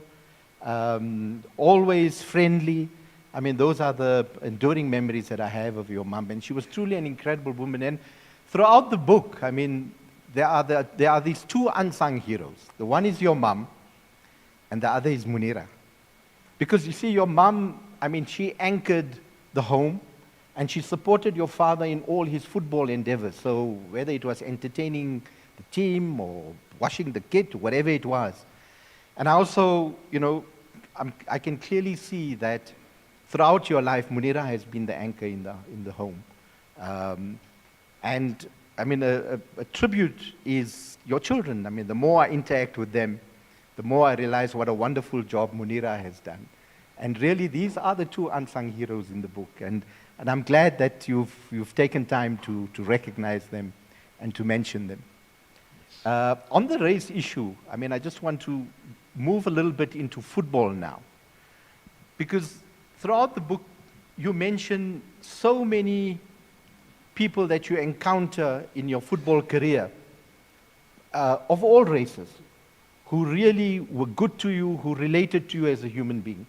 S4: always friendly. I mean, those are the enduring memories that I have of your mom. And she was truly an incredible woman. And throughout the book, I mean, there are these two unsung heroes. The one is your mom, and the other is Munira. Because you see, your mom, I mean, she anchored the home, and she supported your father in all his football endeavors. So whether it was entertaining the team or washing the kit, whatever it was. And I also, you know, I can clearly see that throughout your life, Munira has been the anchor in the home. And I mean, a tribute is your children. I mean, the more I interact with them, the more I realize what a wonderful job Munira has done. And really, these are the two unsung heroes in the book. And I'm glad that you've taken time to recognize them and to mention them. On the race issue, I mean, I just want to move a little bit into football now. Because throughout the book, you mention so many people that you encounter in your football career, of all races, who really were good to you, who related to you as a human being.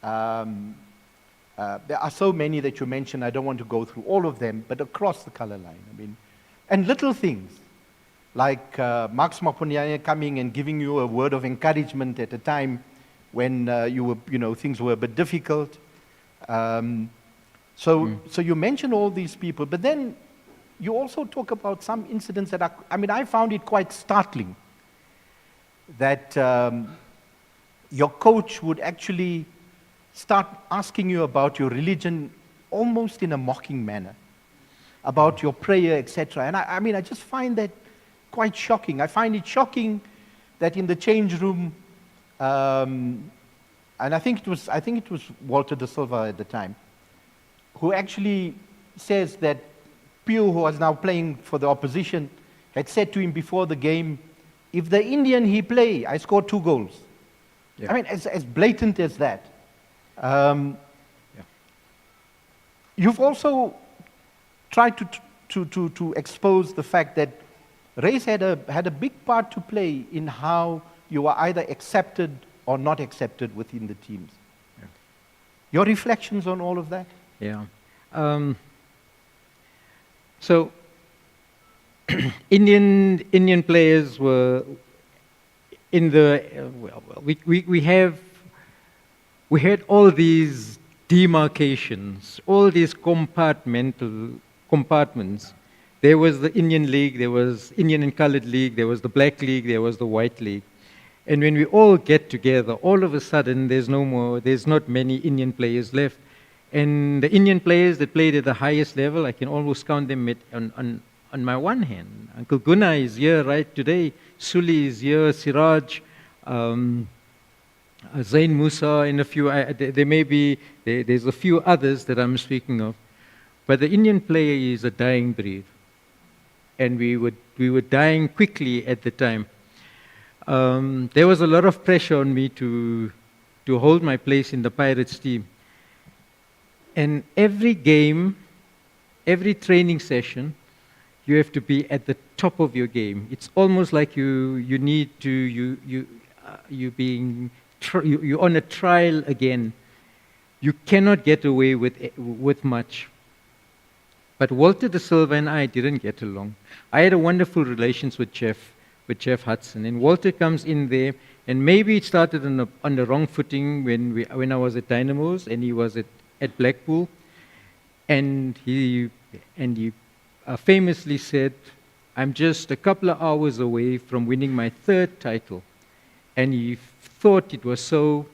S4: There are so many that you mention, I don't want to go through all of them, but across the color line. I mean, and little things, like Max Mapunyane coming and giving you a word of encouragement at a time when things were a bit difficult. So you mention all these people, but then you also talk about some incidents that I found it quite startling that your coach would actually start asking you about your religion almost in a mocking manner, about your prayer, etc. And I just find that quite shocking. I find it shocking that in the change room, and I think it was Walter De Silva at the time, who actually says that Pio, who was now playing for the opposition, had said to him before the game, if the Indian he play, I score 2 goals. Yeah. I mean, as blatant as that. You've also tried to expose the fact that race had a big part to play in how you were either accepted or not accepted within the teams. Yeah. Your reflections on all of that?
S3: Yeah. So Indian players were in the we had all these demarcations, all these compartments. There was the Indian League, there was Indian and Colored League, there was the Black League, there was the White League. And when we all get together, all of a sudden there's not many Indian players left. And the Indian players that played at the highest level, I can almost count them on my one hand. Uncle Guna is here right today, Suli is here, Siraj, Zain Musa, and a few, there's a few others that I'm speaking of. But the Indian player is a dying breed. And we were dying quickly at the time. There was a lot of pressure on me to hold my place in the Pirates team. And every game, every training session, you have to be at the top of your game. It's almost like you're on a trial again. You cannot get away with much. But Walter De Silva and I didn't get along. I had a wonderful relations with Jeff Hudson, and Walter comes in there, and maybe it started on the wrong footing when I was at Dynamos and he was at Blackpool, and he famously said, "I'm just a couple of hours away from winning my 3rd title," and he thought he thought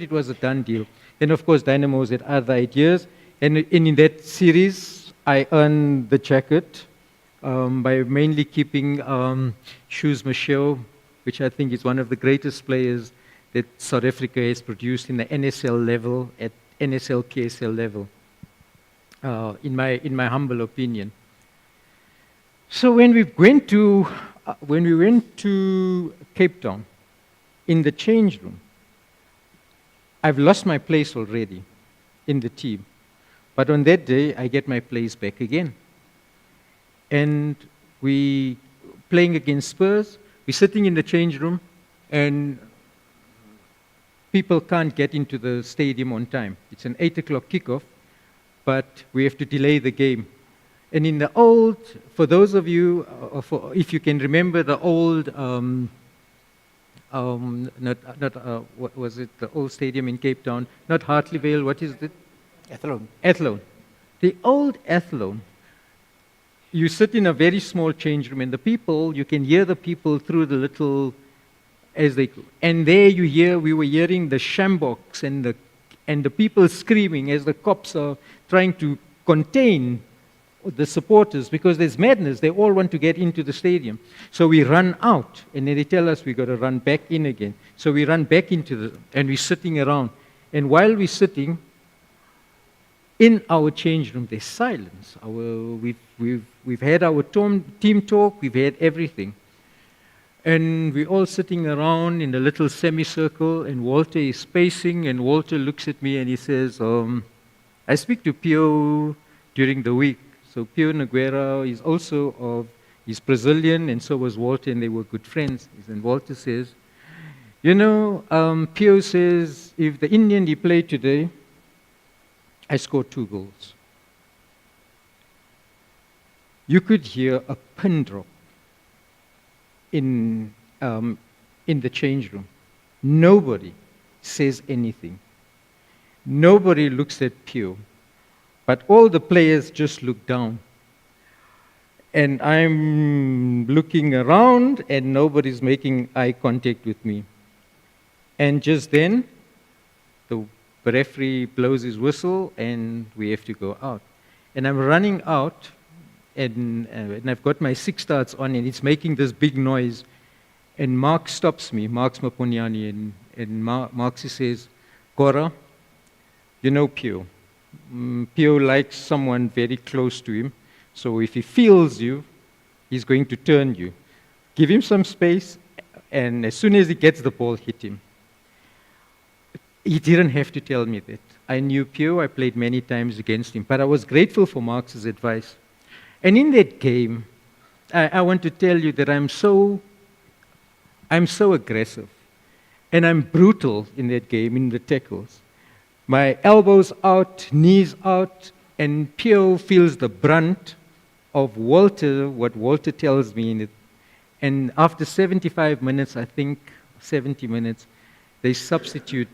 S3: it was a done deal. Then, of course, Dynamos had other ideas. And in that series, I earned the jacket by mainly keeping Shoes Machel, which I think is one of the greatest players that South Africa has produced in the NSL level, at NSL, KSL level. in my humble opinion. So when we went to Cape Town, in the change room, I've lost my place already in the team. But on that day, I get my place back again. And we playing against Spurs, we're sitting in the change room, and people can't get into the stadium on time. It's an 8 o'clock kickoff, but we have to delay the game. And in the old, for those of you, if you can remember the old, what was it, the old stadium in Cape Town, not Hartleyvale, what is it?
S4: Athlone.
S3: Athlone. The old Athlone, you sit in a very small change room, and the people, you can hear the people through the little, as they go. And there we were hearing the shamboks and the people screaming as the cops are trying to contain the supporters, because there's madness. They all want to get into the stadium. So we run out, and then they tell us we got to run back in again. So we run back and we're sitting around. And while we're sitting in our change room, there's silence. We've had our team talk, we've had everything. And we're all sitting around in a little semicircle, and Walter is pacing, and Walter looks at me and he says, I speak to Pio during the week. So Pio Nogueira is he's Brazilian, and so was Walter, and they were good friends. And Walter says, Pio says, if the Indian he played today, I scored 2 goals. You could hear a pin drop in the change room. Nobody says anything. Nobody looks at Pio. But all the players just look down. And I'm looking around, and nobody's making eye contact with me. And just then, the referee blows his whistle, and we have to go out. And I'm running out, and I've got my 6 starts on, and it's making this big noise. And Mark stops me, Mark Maponyane, and Mark says, Gora, you know Pio. Pio likes someone very close to him, so if he feels you, he's going to turn you. Give him some space, and as soon as he gets the ball, hit him. He didn't have to tell me that. I knew Pio, I played many times against him, but I was grateful for Mark's advice. And in that game, I want to tell you that I'm so aggressive, and I'm brutal in that game, in the tackles. My elbows out, knees out, and Pio feels the brunt of what Walter tells me in it. And after 75 minutes, I think 70 minutes, they substitute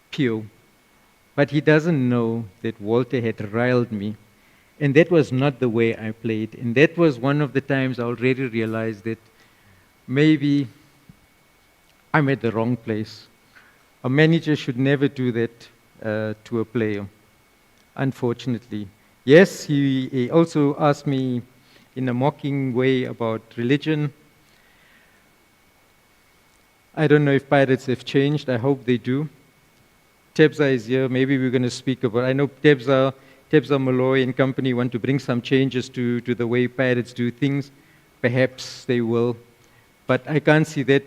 S3: Pio. But he doesn't know that Walter had riled me. And that was not the way I played. And that was one of the times I already realized that maybe I'm at the wrong place. A manager should never do that to a player, unfortunately. Yes, he also asked me in a mocking way about religion. I don't know if Pirates have changed. I hope they do. Tebza is here. Maybe we're going to speak about, I know Tebza Malloy and company want to bring some changes to the way Pirates do things. Perhaps they will. But I can't see that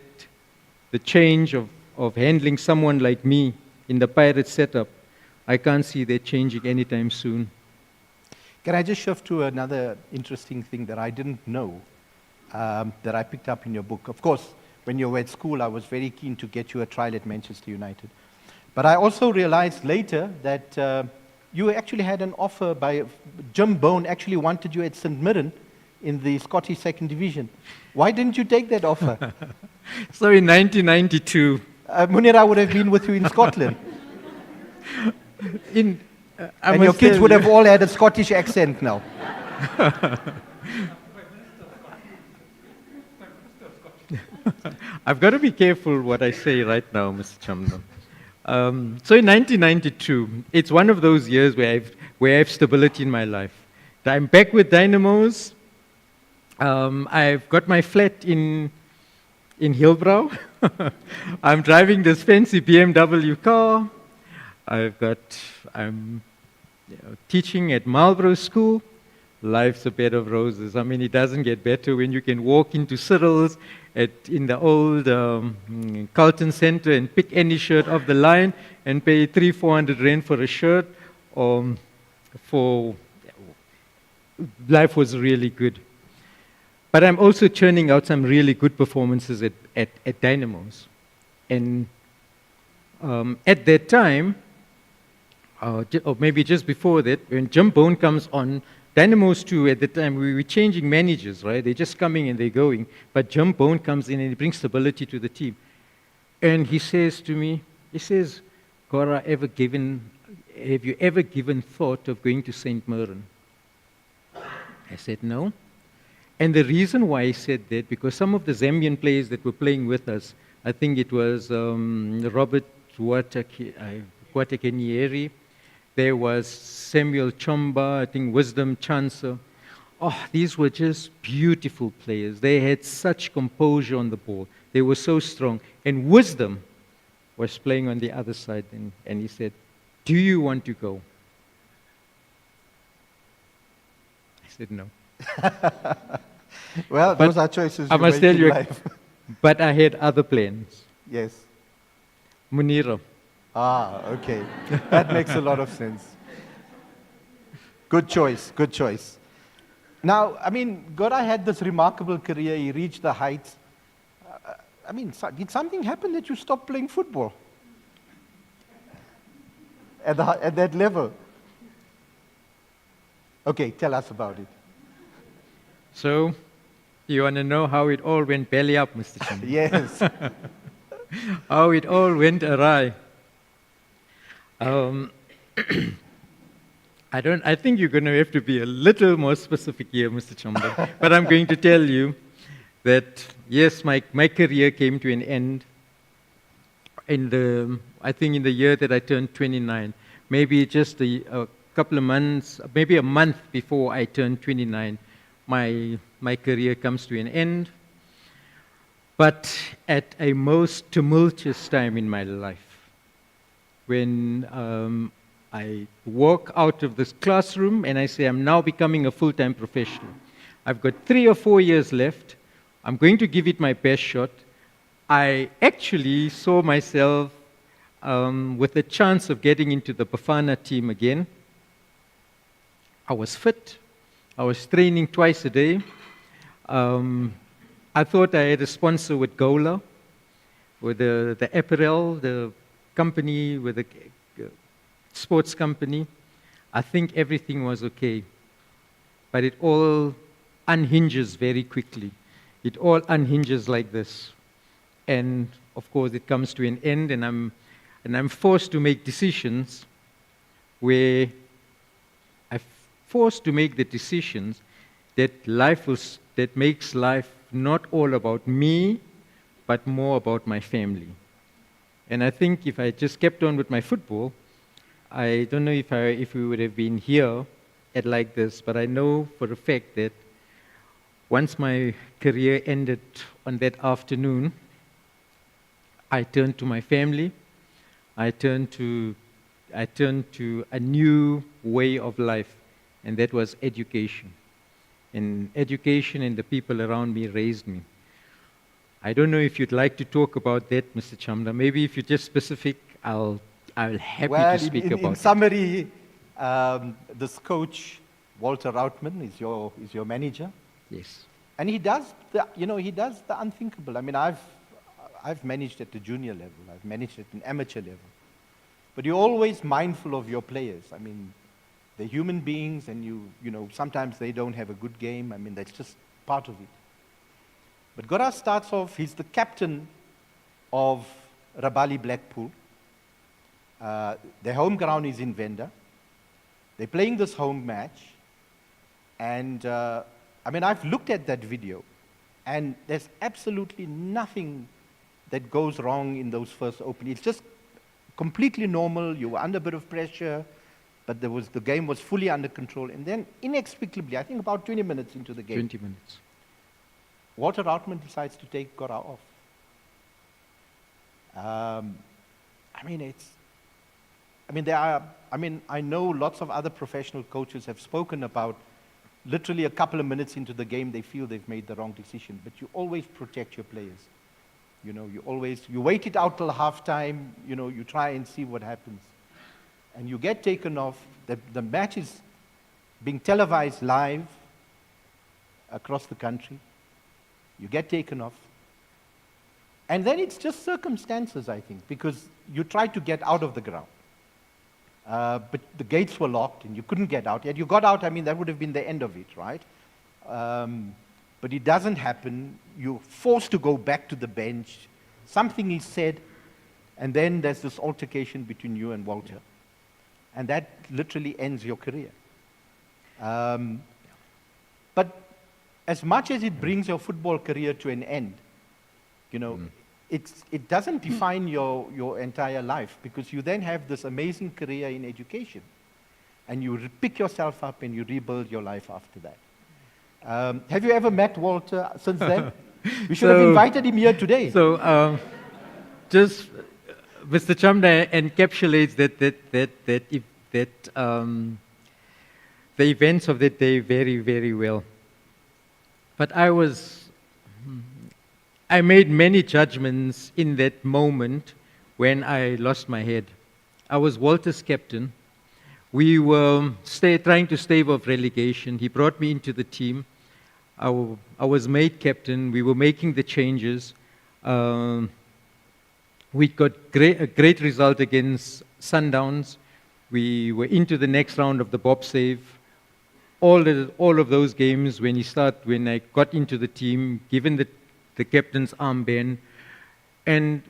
S3: the change of handling someone like me in the Pirates setup, I can't see that changing anytime soon.
S4: Can I just shift to another interesting thing that I didn't know, that I picked up in your book? Of course, when you were at school, I was very keen to get you a trial at Manchester United. But I also realized later that you actually had an offer by Jim Bone, actually wanted you at St Mirren in the Scottish Second Division. Why didn't you take that offer?
S3: So in 1992...
S4: Munira would have been with you in Scotland.
S3: And
S4: your kids would have all had a Scottish accent now.
S3: I've got to be careful what I say right now, Mr. Chamdon. So in 1992, it's one of those years where I have stability in my life. I'm back with Dynamos. I've got my flat in Hillbrow. I'm driving this fancy BMW car. teaching at Marlborough School, life's a bed of roses. I mean, it doesn't get better when you can walk into Cyril's in the old Carlton Center and pick any shirt off the line and pay 300-400 rand for a shirt. Life was really good. But I'm also churning out some really good performances at Dynamos. And at that time, or maybe just before that, when Jim Bone comes on, Dynamos 2, at the time, we were changing managers, right? They're just coming and they're going. But Jim Bone comes in and he brings stability to the team. And he says to me, he says, Gora, have you ever given thought of going to St. Mirren? I said, no. And the reason why I said that, because some of the Zambian players that were playing with us, I think it was Robert Watakenieri, there was Samuel Chomba, I think Wisdom Chancer. Oh, these were just beautiful players. They had such composure on the ball. They were so strong. And Wisdom was playing on the other side, and he said, do you want to go? I said, no.
S4: Well,
S3: But
S4: those are choices
S3: I
S4: you
S3: must
S4: make
S3: tell
S4: in
S3: you,
S4: life.
S3: but I had other plans.
S4: Yes.
S3: Munira.
S4: Ah, okay. That makes a lot of sense. Good choice, good choice. Now, I mean, Gora had this remarkable career. He reached the heights. I mean, did something happen that you stopped playing football? At that level? Okay, tell us about it.
S3: So, you want to know how it all went belly up, Mr. Chamba?
S4: Yes.
S3: How it all went awry. I think you're going to have to be a little more specific here, Mr. Chamba. But I'm going to tell you that, yes, my career came to an end I think in the year that I turned 29. Maybe just a couple of months, maybe a month before I turned 29, my career comes to an end. But at a most tumultuous time in my life, when I walk out of this classroom and I say, I'm now becoming a full-time professional. I've got 3 or 4 years left. I'm going to give it my best shot. I actually saw myself with a chance of getting into the Bafana team again. I was fit. I was training twice a day. I thought I had a sponsor with Gola, with the apparel, the company, with the sports company. I think everything was okay. But it all unhinges very quickly. It all unhinges like this. And of course it comes to an end, and I'm forced to make decisions where I'm forced to make the decisions that makes life not all about me, but more about my family. And I think if I just kept on with my football, I don't know if we would have been here at like this, but I know for a fact that once my career ended on that afternoon, I turned to my family. I turned to a new way of life, and that was education. And education and the people around me raised me. I don't know if you'd like to talk about that, Mr. Chamla. Maybe if you're just specific, I'll happy to speak about it.
S4: In summary, this coach, Walter Routman, is your manager.
S3: Yes.
S4: And he does the unthinkable. I mean, I've managed at the junior level. I've managed at an amateur level. But you're always mindful of your players. I mean, they're human beings, and you know, sometimes they don't have a good game. I mean, that's just part of it. But Gora starts off, he's the captain of Rabali Blackpool. Their home ground is in Venda. They're playing this home match. And, I mean, I've looked at that video, and there's absolutely nothing that goes wrong in those first openings. It's just completely normal. You were under a bit of pressure, but the game was fully under control. And then, inexplicably, I think about 20 minutes into the game,
S3: 20 minutes.
S4: Walter Routman decides to take Gora off. I mean, I know lots of other professional coaches have spoken about literally a couple of minutes into the game, they feel they've made the wrong decision, but you always protect your players. You know, you wait it out till halftime, you know, you try and see what happens. And you get taken off. The match is being televised live across the country. You get taken off. And then it's just circumstances, I think, because you try to get out of the ground. But the gates were locked and you couldn't get out. Yet you got out, I mean, that would have been the end of it, right? But it doesn't happen. You're forced to go back to the bench. Something is said, and then there's this altercation between you and Walter. And that literally ends your career. But as much as it brings your football career to an end, you know, it doesn't define your entire life, because you then have this amazing career in education. And you pick yourself up and you rebuild your life after that. Have you ever met Walter since then? We should have invited him here today.
S3: So, just Mr. Chamda encapsulates the events of that day very, very well. But I made many judgments in that moment when I lost my head. I was Walter's captain. We were trying to stave off relegation. He brought me into the team. I was made captain. We were making the changes. We got a great result against Sundowns. We were into the next round of the Bob Save. All of those games, when I got into the team, given the captain's armband, and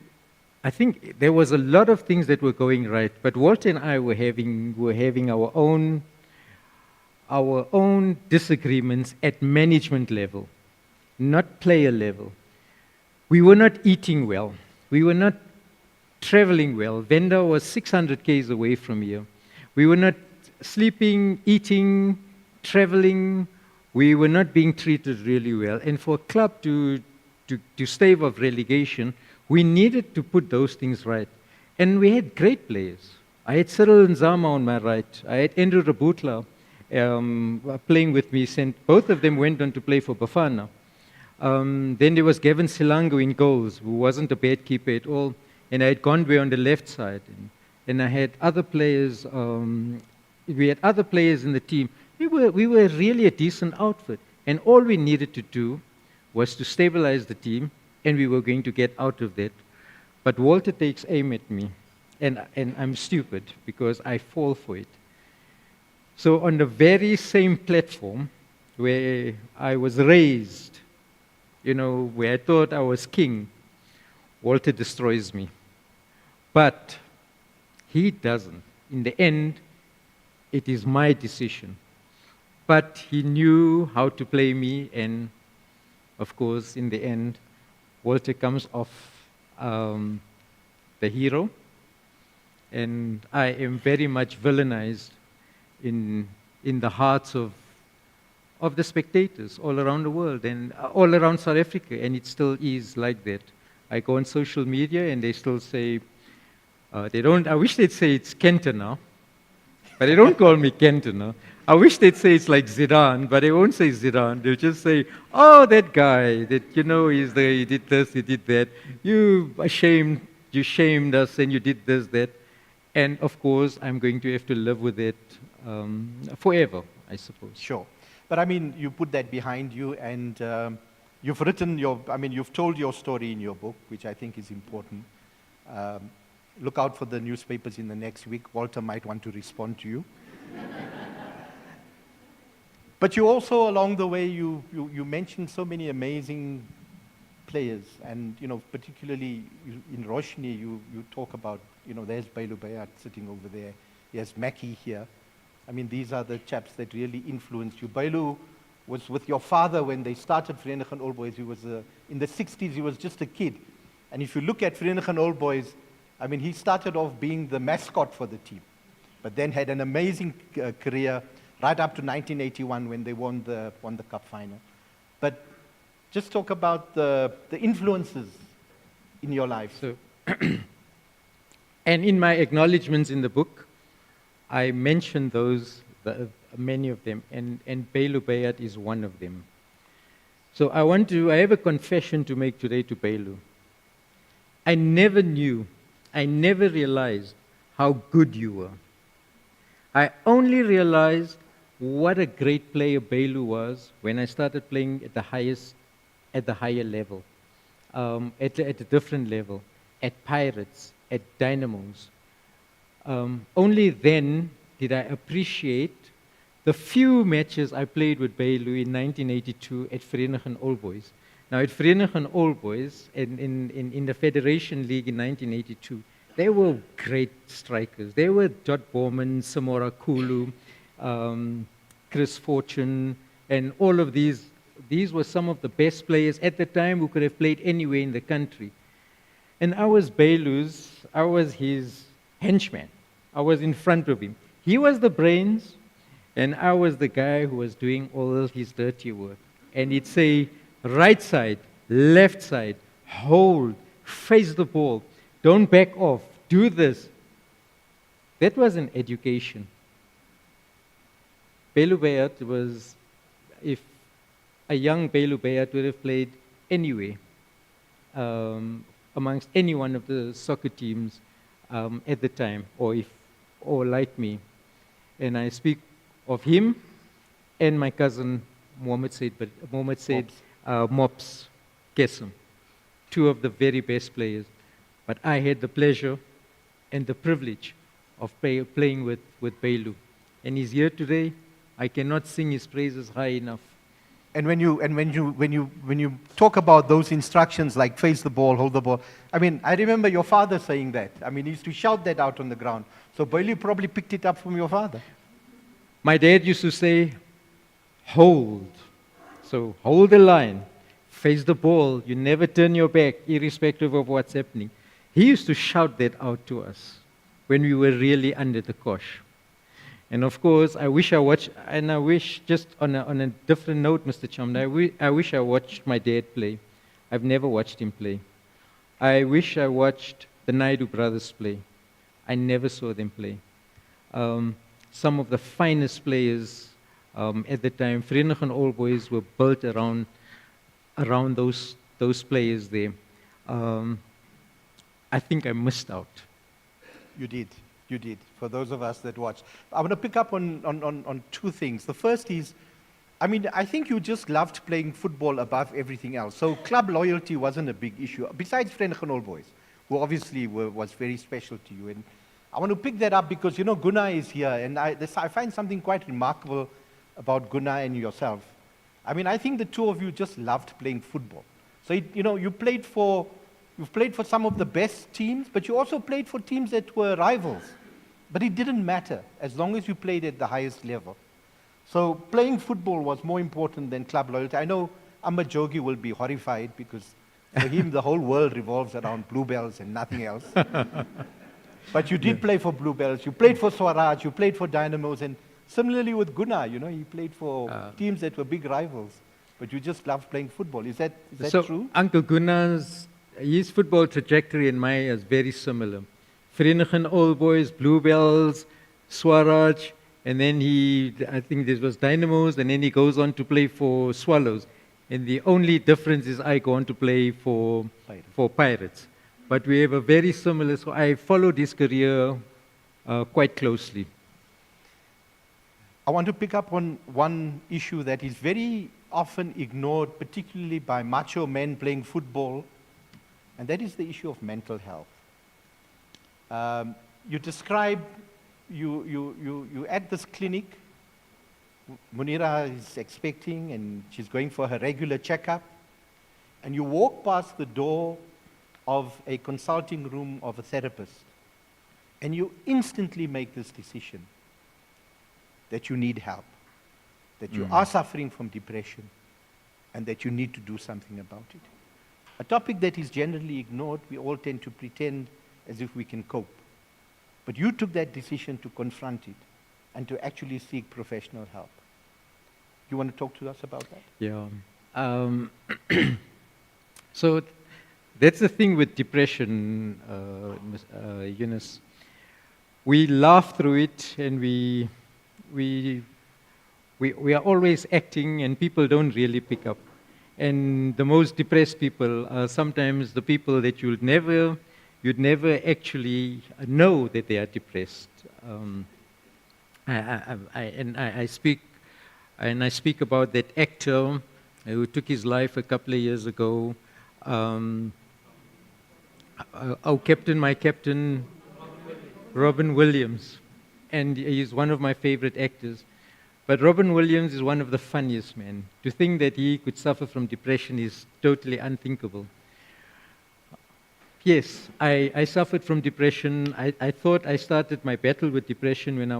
S3: I think there was a lot of things that were going right. But Walter and I were having our own disagreements at management level, not player level. We were not eating well. We were not traveling well. Venda was 600 km away from here. We were not sleeping, eating, traveling. We were not being treated really well. And for a club to stave off relegation, we needed to put those things right. And we had great players. I had Cyril Nzama on my right. I had Andrew Rabutla playing with me. Both of them went on to play for Bafana. Then there was Gavin Silango in goals, who wasn't a bad keeper at all. And I had Gondwe on the left side. And I had other players. We had other players in the team. We were really a decent outfit. And all we needed to do was to stabilize the team, and we were going to get out of that. But Walter takes aim at me, and I'm stupid because I fall for it. So on the very same platform where I was raised, you know, where I thought I was king, Walter destroys me. But he doesn't. In the end, it is my decision. But he knew how to play me, and of course, in the end, Walter comes off the hero, and I am very much villainized in the hearts of the spectators all around the world and all around South Africa, and it still is like that. I go on social media and they still say, I wish they'd say it's Kenta now, but they don't call me Kenta now. I wish they'd say it's like Zidane, but they won't say Zidane. They'll just say, oh, that guy, that, you know, he did this, he did that. You shamed us and you did this, that. And of course, I'm going to have to live with it forever, I suppose.
S4: Sure. But I mean, you put that behind you, and you've told your story in your book, which I think is important. Look out for the newspapers in the next week. Walter might want to respond to you. But you also, along the way, you mentioned so many amazing players, and, you know, particularly in Roshni, you talk about, you know, there's Bailu Bayat sitting over there. There's Mackie here. I mean, these are the chaps that really influenced you. Bailu was with your father when they started Vereniging Old Boys. He was, in the 60s, he was just a kid. And if you look at Vereniging Old Boys, I mean, he started off being the mascot for the team, but then had an amazing career right up to 1981 when they won the cup final. But just talk about the influences in your life.
S3: So, and in my acknowledgements in the book, I mentioned many of them, and Bailu Bayat is one of them. So I have a confession to make today to Bailu. I never realized how good you were. I only realized what a great player Bailu was when I started playing at the higher level, at a different level, at Pirates, at Dynamos. Only then did I appreciate the few matches I played with Bailu in 1982 at Vereniging Old Boys. Now, at Vereniging Old Boys, in the Federation League in 1982, they were great strikers. They were Dot Borman, Samora Kulu, Chris Fortune, and all of these. These were some of the best players at the time who could have played anywhere in the country. And I was his henchman. I was in front of him. He was the brains, and I was the guy who was doing all his dirty work. And he'd say, right side, left side, hold, face the ball, don't back off, do this. That was an education. Bailu Bayat was, if a young Bailu Bayat would have played anywhere, amongst any one of the soccer teams at the time, or like me. And I speak of him and my cousin Mohammed Said Mops Kesem, two of the very best players. But I had the pleasure and the privilege of playing with Bailu. And he's here today. I cannot sing his praises high enough.
S4: And when you talk about those instructions like face the ball, hold the ball, I mean, I remember your father saying that. I mean, he used to shout that out on the ground. So Bailu probably picked it up from your father.
S3: My dad used to say, hold. So hold the line, face the ball, you never turn your back, irrespective of what's happening. He used to shout that out to us when we were really under the cosh. And of course, I wish just on a different note, Mr. Chamda, I wish I watched my dad play. I've never watched him play. I wish I watched the Naidu brothers play. I never saw them play. Some of the finest players at the time, Vereniging Old Boys, were built around those players there. I think I missed out.
S4: You did. You did, for those of us that watched. I want to pick up on two things. The first is, I mean, I think you just loved playing football above everything else. So club loyalty wasn't a big issue, besides Vereniging Old Boys, who obviously was very special to you. And I want to pick that up because, you know, Gunnar is here, and I find something quite remarkable about Gunnar and yourself. I mean, I think the two of you just loved playing football. So, you've played for some of the best teams, but you also played for teams that were rivals. But it didn't matter, as long as you played at the highest level. So playing football was more important than club loyalty. I know Amba Jogi will be horrified because for him the whole world revolves around Bluebells and nothing else. But you did play for Bluebells, you played for Swaraj, you played for Dynamos, and similarly with Gunnar, he played for teams that were big rivals. But you just loved playing football. Is that true?
S3: Uncle Gunnar's, his football trajectory and mine is very similar. Vereniging Old Boys, Bluebells, Swaraj, and then I think this was Dynamos, and then he goes on to play for Swallows. And the only difference is I go on to play for Pirates. But we have a very similar, so I followed his career quite closely.
S4: I want to pick up on one issue that is very often ignored, particularly by macho men playing football, and that is the issue of mental health. You describe, you at this clinic, Munira is expecting and she's going for her regular checkup, and you walk past the door of a consulting room of a therapist, and you instantly make this decision that you need help, that you are suffering from depression, and that you need to do something about it. A topic that is generally ignored, we all tend to pretend as if we can cope. But you took that decision to confront it and to actually seek professional help. You want to talk to us about that?
S3: Yeah. So that's the thing with depression, Eunice. we laugh through it, and we are always acting, and people don't really pick up. And the most depressed people are sometimes the people that you'd never actually know that they are depressed. I speak about that actor who took his life a couple of years ago. My captain, Robin Williams, and he's one of my favorite actors. But Robin Williams is one of the funniest men. To think that he could suffer from depression is totally unthinkable. Yes, I suffered from depression. I thought I started my battle with depression when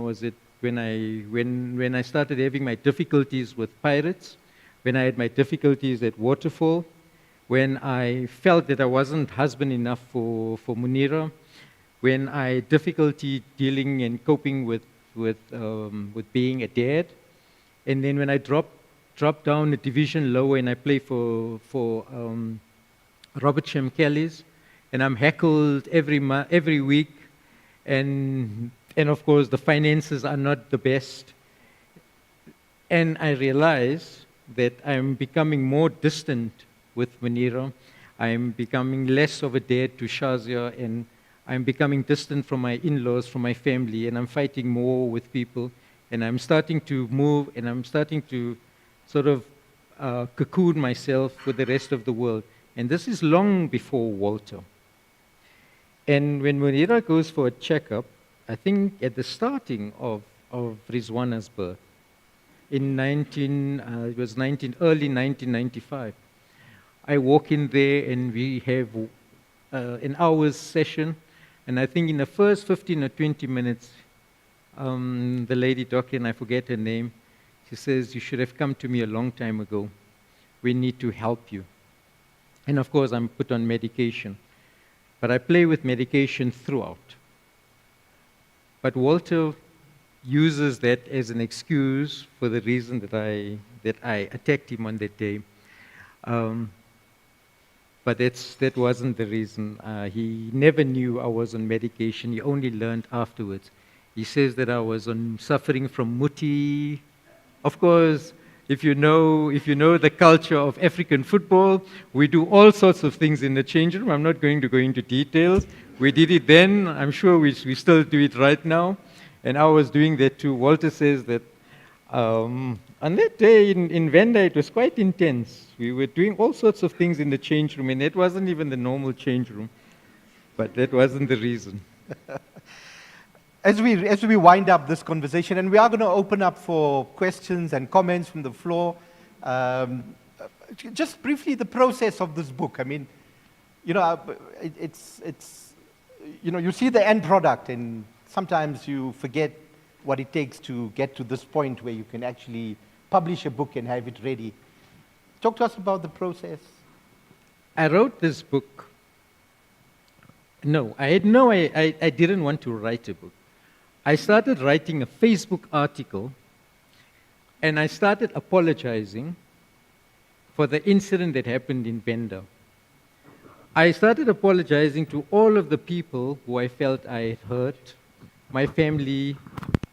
S3: I started having my difficulties with Pirates, when I had my difficulties at Waterfall, when I felt that I wasn't husband enough for Munira, when I had difficulty dealing and coping with being a dad, and then when I dropped down a division lower and I play for Robert Shem Kelly's, and I'm heckled every week, and of course the finances are not the best, and I realize that I'm becoming more distant with Munira. I'm becoming less of a dad to Shazia, and I'm becoming distant from my in-laws, from my family, and I'm fighting more with people, and I'm starting to move, and I'm starting to sort of cocoon myself with the rest of the world. And this is long before Walter. And when Munira goes for a checkup, I think at the starting of Rizwana's birth, in early 1995, I walk in there and we have an hour's session, and I think in the first 15 or 20 minutes, the lady doctor, and I forget her name, she says, "You should have come to me a long time ago. We need to help you." And of course, I'm put on medication. But I play with medication throughout. But Walter uses that as an excuse for the reason that I attacked him on that day. But that wasn't the reason. He never knew I was on medication. He only learned afterwards. He says that I was suffering from muti. Of course, if you know the culture of African football, we do all sorts of things in the change room. I'm not going to go into details. We did it then. I'm sure we still do it right now. And I was doing that too. Walter says that on that day in Venda, it was quite intense. We were doing all sorts of things in the change room, and it wasn't even the normal change room. But that wasn't the reason.
S4: As we wind up this conversation, and we are going to open up for questions and comments from the floor, just briefly the process of this book. I mean, it's you see the end product, and sometimes you forget what it takes to get to this point where you can actually publish a book and have it ready. Talk to us about the process.
S3: I wrote this book. No, I didn't want to write a book. I started writing a Facebook article, and I started apologizing for the incident that happened in Venda. I started apologizing to all of the people who I felt I had hurt, my family,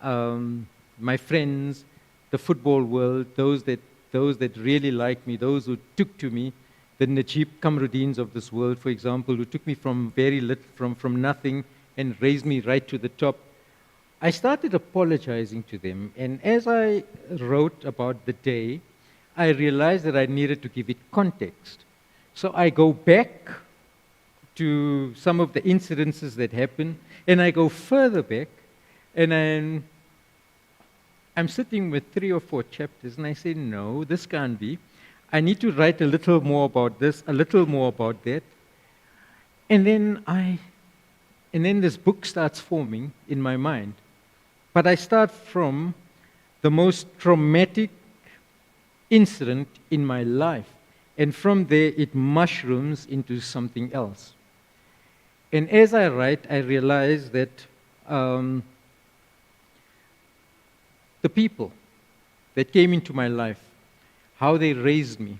S3: my friends, the football world, those that really liked me, those who took to me, the Najib Kamruddins of this world, for example, who took me from very little, from nothing, and raised me right to the top. I started apologizing to them, and as I wrote about the day, I realized that I needed to give it context. So I go back to some of the incidences that happened, and I go further back, and I'm sitting with 3 or 4 chapters, and I say, no, this can't be. I need to write a little more about this, a little more about that. And then this book starts forming in my mind. But I start from the most traumatic incident in my life. And from there, it mushrooms into something else. And as I write, I realize that the people that came into my life, how they raised me,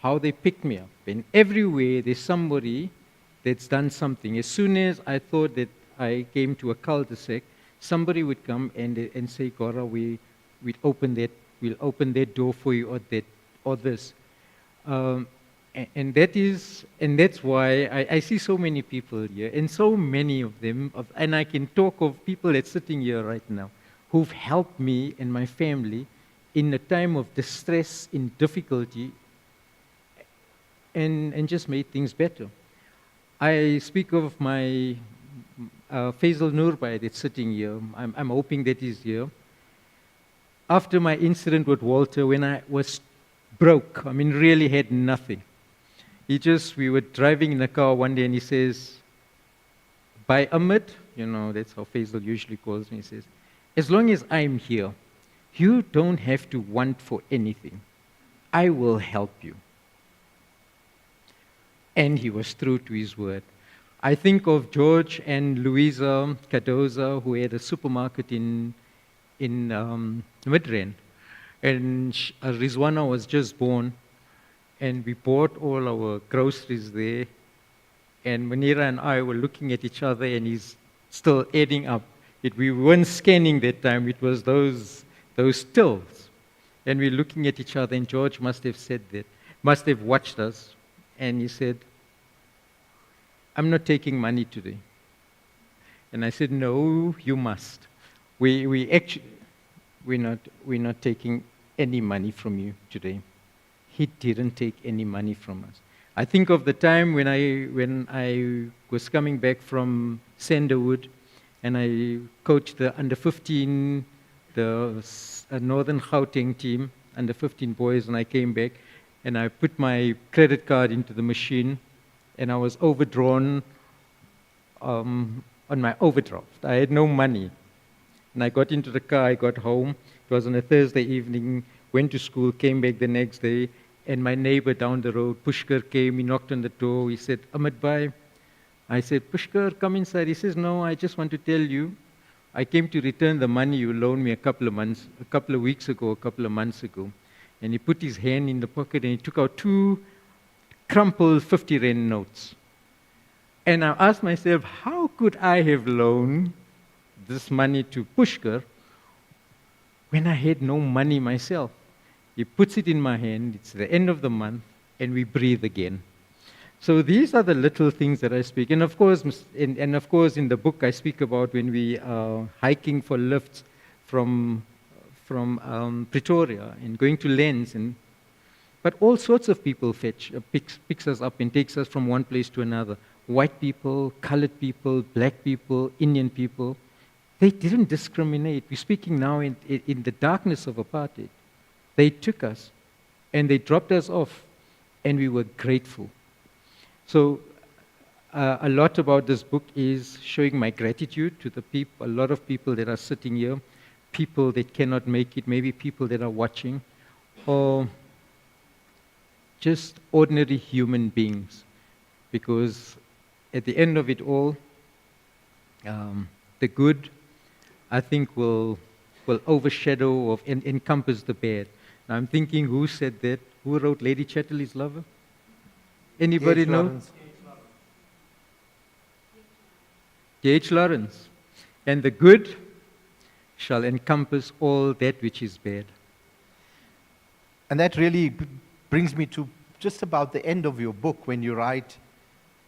S3: how they picked me up. In every way, there's somebody that's done something. As soon as I thought that I came to a cul-de-sac, somebody would come and say, Gora, we'll open that door for you, or this. And that's why I see so many people here, and so many of them, and I can talk of people that's sitting here right now, who've helped me and my family in a time of distress, in difficulty, and just made things better. I speak of my Faisal Nurbai that's sitting here. I'm hoping that he's here. After my incident with Walter, when I was broke, I mean, really had nothing, we were driving in a car one day and he says, by Ahmed, that's how Faisal usually calls me, he says, as long as I'm here, you don't have to want for anything. I will help you. And he was true to his word. I think of George and Louisa Cardoza, who had a supermarket in Midrand. And Rizwana was just born, and we bought all our groceries there. And Munira and I were looking at each other, and he's still adding up. We weren't scanning that time, it was those tills. And we're looking at each other, and George must have said that, must have watched us. And he said, I'm not taking money today. And I said, no, you must. We're not taking any money from you today. He didn't take any money from us. I think of the time when I was coming back from Sanderwood, and I coached the under-15, the Northern Gauteng team, under-15 boys, and I came back, and I put my credit card into the machine, and I was overdrawn on my overdraft. I had no money. And I got into the car, I got home. It was on a Thursday evening, went to school, came back the next day, and my neighbor down the road, Pushkar, came, he knocked on the door, he said, Ahmed Bhai. I said, Pushkar, come inside. He says, no, I just want to tell you, I came to return the money you loaned me a couple of months ago. And he put his hand in the pocket and he took out 2 crumpled 50 Rand notes. And I asked myself, how could I have loaned this money to Pushkar when I had no money myself? He puts it in my hand, it's the end of the month, and we breathe again. So these are the little things that I speak. And of course, in the book I speak about when we are hiking for lifts from Pretoria and going to Lens, but all sorts of people picks us up and takes us from one place to another. White people, colored people, black people, Indian people. They didn't discriminate. We're speaking now in the darkness of apartheid. They took us and they dropped us off, and we were grateful. So a lot about this book is showing my gratitude to the people, a lot of people that are sitting here, people that cannot make it, maybe people that are watching, or just ordinary human beings. Because at the end of it all, the good, I think, will overshadow or encompass the bad. Now I'm thinking, who said that? Who wrote Lady Chatterley's Lover? Anybody know? H. Lawrence. And the good shall encompass all that which is bad.
S4: And that really brings me to just about the end of your book when you write,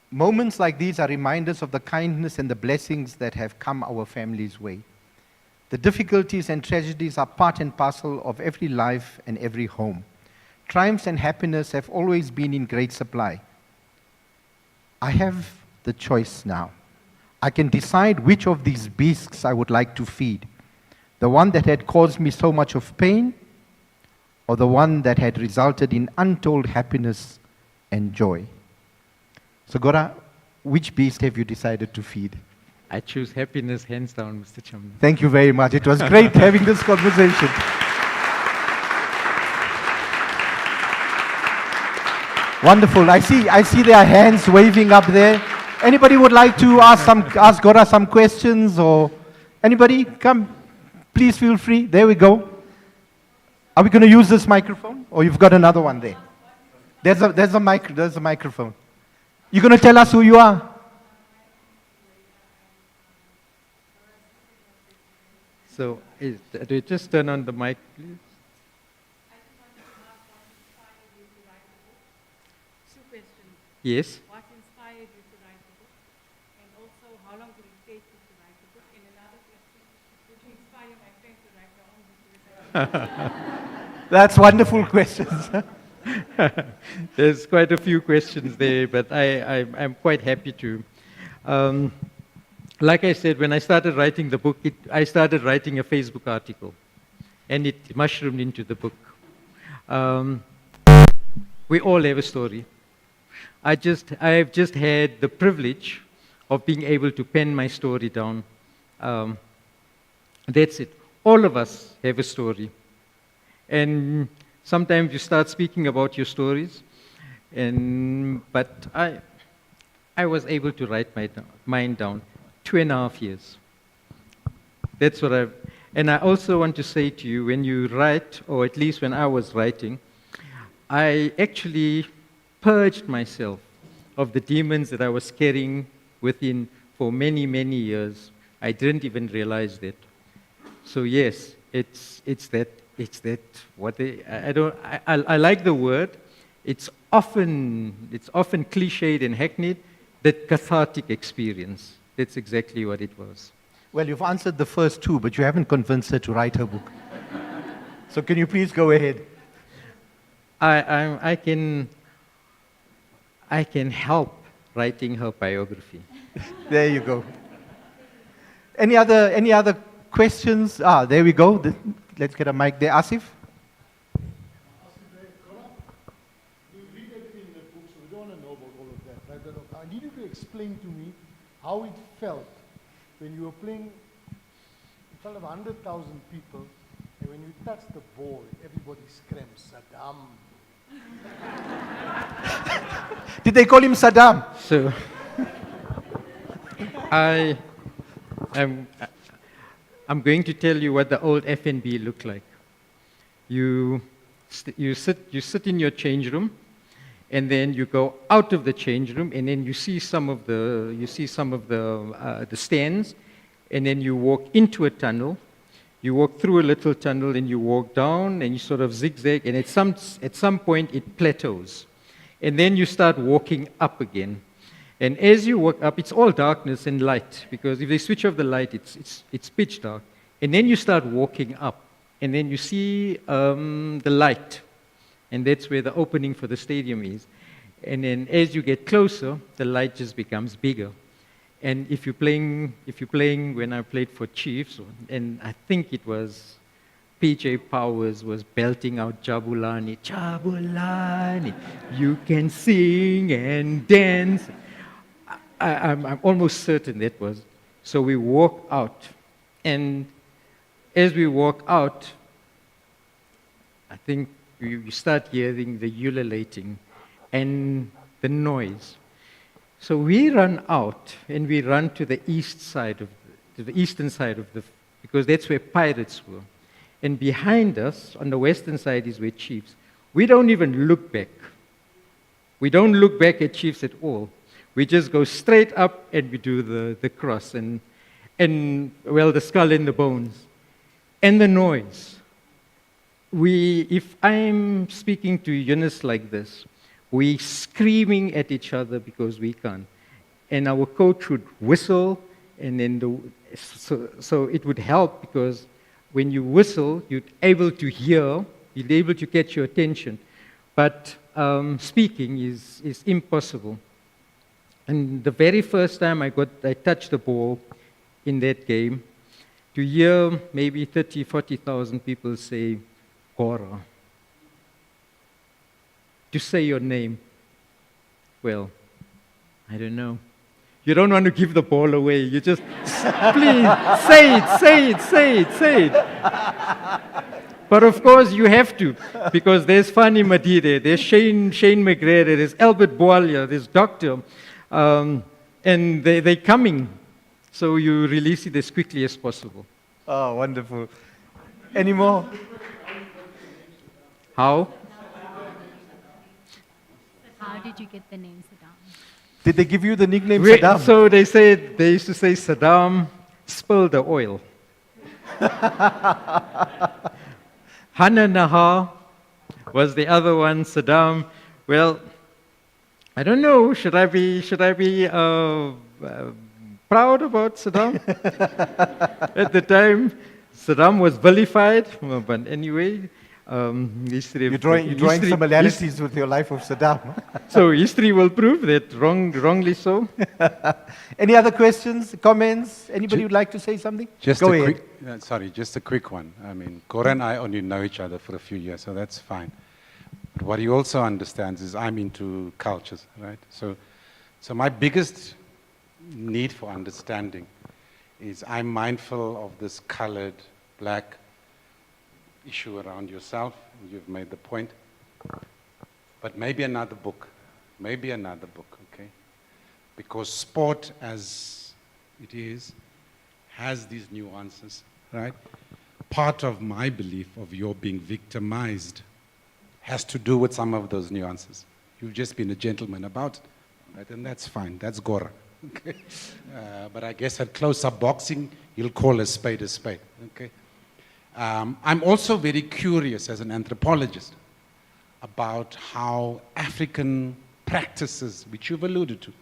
S4: moments like these are reminders of the kindness and the blessings that have come our family's way. The difficulties and tragedies are part and parcel of every life and every home. Triumphs and happiness have always been in great supply. I have the choice now. I can decide which of these beasts I would like to feed. The one that had caused me so much of pain, or the one that had resulted in untold happiness and joy. So Gora, which beast have you decided to feed?
S3: I choose happiness, hands down, Mr. Chairman.
S4: Thank you very much. It was great having this conversation. Wonderful. I see there are hands waving up there. Anybody would like to ask Gora some questions, or anybody? Come, please feel free. There we go. Are we going to use this microphone, or you've got another one there? There's a microphone. You're going to tell us who you are?
S3: Do you just turn on the mic, please?
S6: Two questions.
S3: Yes.
S6: What inspired you to write the book? And also, how long did it take you to write the book? And another question, would you inspire my friend to write their own book?
S4: That's wonderful questions.
S3: There's quite a few questions there, but I'm quite happy to. Like I said, when I started writing the book, I started writing a Facebook article, and it mushroomed into the book. We all have a story. I've just had the privilege of being able to pen my story down. That's it. All of us have a story. And sometimes you start speaking about your stories, but I was able to write mine down. 2.5 years. That's what and I also want to say to you, when you write, or at least when I was writing, I actually purged myself of the demons that I was carrying within for many, many years. I didn't even realize that. So yes, it's that what I like the word. It's often cliched and hackneyed, that cathartic experience. That's exactly what it was.
S4: Well, you've answered the first two, but you haven't convinced her to write her book. So can you please go ahead?
S3: I can help writing her biography.
S4: There you go. Any other questions? There we go. Let's get a mic there. Asif?
S7: You read everything in the book, so we don't want to know about all of that. Right? But I need you to explain to me how it felt when you were playing in front of 100,000 people, and when you touched the ball, everybody screams, Saddam.
S4: Did they call him Saddam?
S3: So I'm going to tell you what the old FNB looked like. You sit in your change room, and then you go out of the change room, and then you see some of the stands, and then you walk into a tunnel. You walk through a little tunnel, and you walk down, and you sort of zigzag, and at some point it plateaus, and then you start walking up again. And as you walk up, it's all darkness and light, because if they switch off the light, it's pitch dark. And then you start walking up, and then you see the light. And that's where the opening for the stadium is. And then as you get closer, the light just becomes bigger. And if you're playing when I played for Chiefs, and I think it was PJ Powers was belting out Jabulani, Jabulani, you can sing and dance. I'm almost certain that was. So we walk out. And as we walk out, I think you start hearing the ululating and the noise. So we run out, and we run to the eastern side of because that's where Pirates were. And behind us, on the western side, is where Chiefs. We don't even look back. We don't look back at Chiefs at all. We just go straight up, and we do the cross, and the skull and the bones. And the noise. If I'm speaking to Eunice like this, we screaming at each other because we can't. And our coach would whistle, and then so it would help, because when you whistle, you're able to hear, you're able to get your attention. But speaking is impossible. And the very first time I touched the ball in that game, to hear maybe 30,000, 40,000 people say, Gora. To say your name, well, I don't know. You don't want to give the ball away. You just, please, say it. But of course you have to, because there's Fanny Madide, there's Shane McGregor, there's Albert Boalia, there's Doctor, and they're coming. So you release it as quickly as possible.
S4: Oh, wonderful. Any more?
S3: How?
S8: How did you get the name Saddam?
S4: Did they give you the nickname Saddam?
S3: So they used to say Saddam spilled the oil. Hananaha was the other one. Saddam. Well, I don't know. Should I be proud about Saddam? At the time, Saddam was vilified. Well, but anyway, history.
S4: You're drawing similarities with your life of Saddam.
S3: So history will prove that wrongly so.
S4: Any other questions, comments? Anybody would like to say something?
S9: Just
S4: Go
S9: a
S4: ahead.
S9: just a quick one. I mean, Cora and I only know each other for a few years, so that's fine. But what he also understands is I'm into cultures, right? So my biggest need for understanding is I'm mindful of this colored, black issue around yourself. You've made the point. But maybe another book, okay? Because sport, as it is, has these nuances, right? Part of my belief of your being victimized has to do with some of those nuances. You've just been a gentleman about it, right? And that's fine, that's Gora. Okay? But I guess at close-up boxing, you'll call a spade, okay? I'm also very curious as an anthropologist about how African practices, which you've alluded to,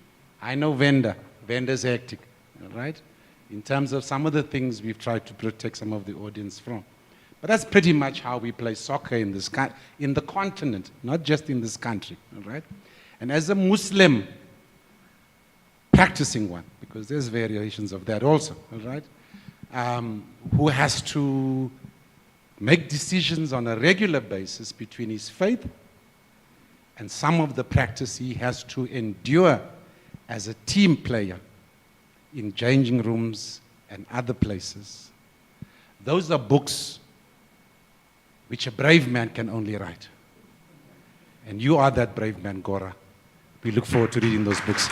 S9: I know Venda's hectic, right? In terms of some of the things we've tried to protect some of the audience from. But that's pretty much how we play soccer in the continent, not just in this country, all right? And as a Muslim, practicing one, because there's variations of that also, all right? Who has to make decisions on a regular basis between his faith and some of the practice he has to endure as a team player in changing rooms and other places. Those are books which a brave man can only write. And you are that brave man, Gora. We look forward to reading those books.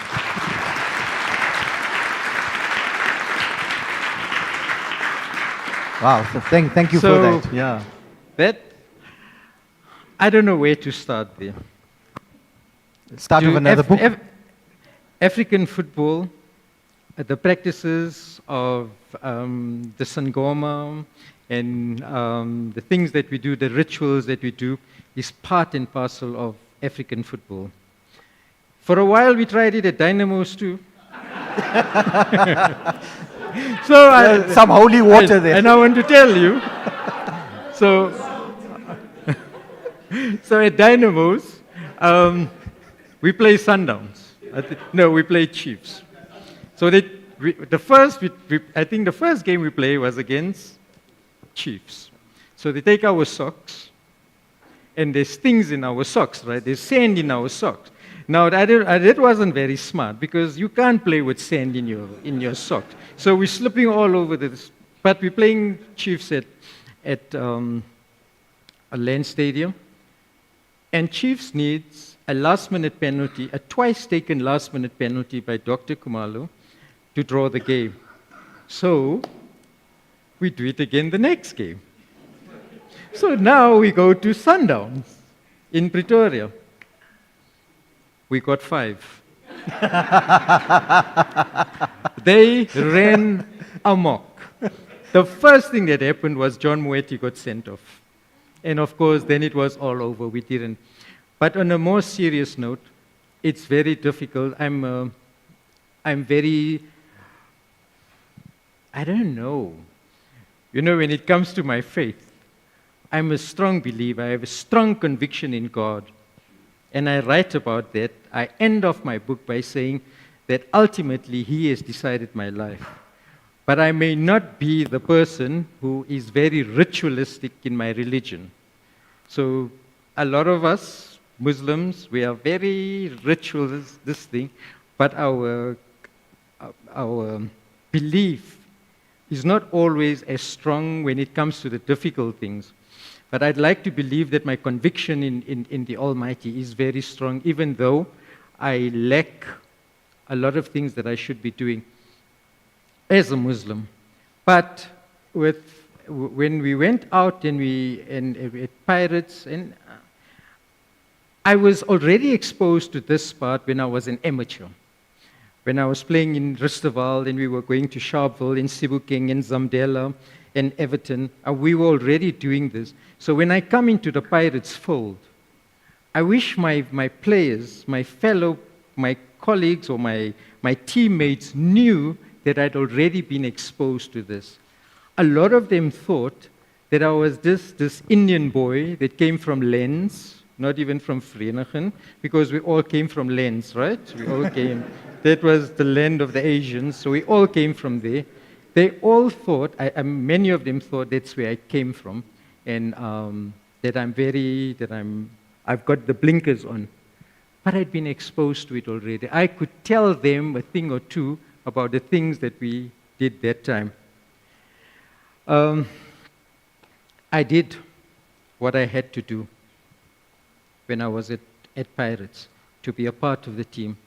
S4: Wow, so thank you for that. Yeah.
S3: That, I don't know where to start there.
S4: Start with another book.
S3: African football, the practices of the Sangoma and the things that we do, the rituals that we do, is part and parcel of African football. For a while, we tried it at Dynamos too. So
S4: some holy water there.
S3: And I want to tell you. So at Dynamos, we play Sundowns. No, we play Chiefs. So I think the first game we played was against Chiefs. So they take our socks, and there's things in our socks, right? There's sand in our socks. Now that wasn't very smart because you can't play with sand in your socks. So we're slipping all over this. But we're playing Chiefs at a land stadium, and Chiefs needs a last-minute penalty, a twice-taken last-minute penalty by Dr. Kumalo to draw the game. So we do it again the next game. So now we go to Sundowns in Pretoria. We got 5. They ran amok. The first thing that happened was John Moeti got sent off. And of course, then it was all over. We didn't. But on a more serious note, it's very difficult. I'm very, I don't know. You know, when it comes to my faith, I'm a strong believer. I have a strong conviction in God. And I write about that. I end off my book by saying that ultimately He has decided my life. But I may not be the person who is very ritualistic in my religion. So a lot of us, Muslims, we are very ritualist, this thing, but our belief is not always as strong when it comes to the difficult things. But I'd like to believe that my conviction in the Almighty is very strong, even though I lack a lot of things that I should be doing as a Muslim. But when we went out and at Pirates, and I was already exposed to this part when I was an amateur. when I was playing in Risterval and we were going to Sharpeville, in Sebokeng, in Zamdela, and Everton, we were already doing this. So when I come into the Pirates fold, I wish my players, my colleagues or my teammates knew that I'd already been exposed to this. A lot of them thought that I was this Indian boy that came from Lens, not even from Vereeniging, because we all came from Lens, right? We all came. That was the land of the Asians, so we all came from there. They all thought, many of them thought that's where I came from, and that I've got the blinkers on. But I'd been exposed to it already. I could tell them a thing or two about the things that we did that time. I did what I had to do when I was at Pirates to be a part of the team.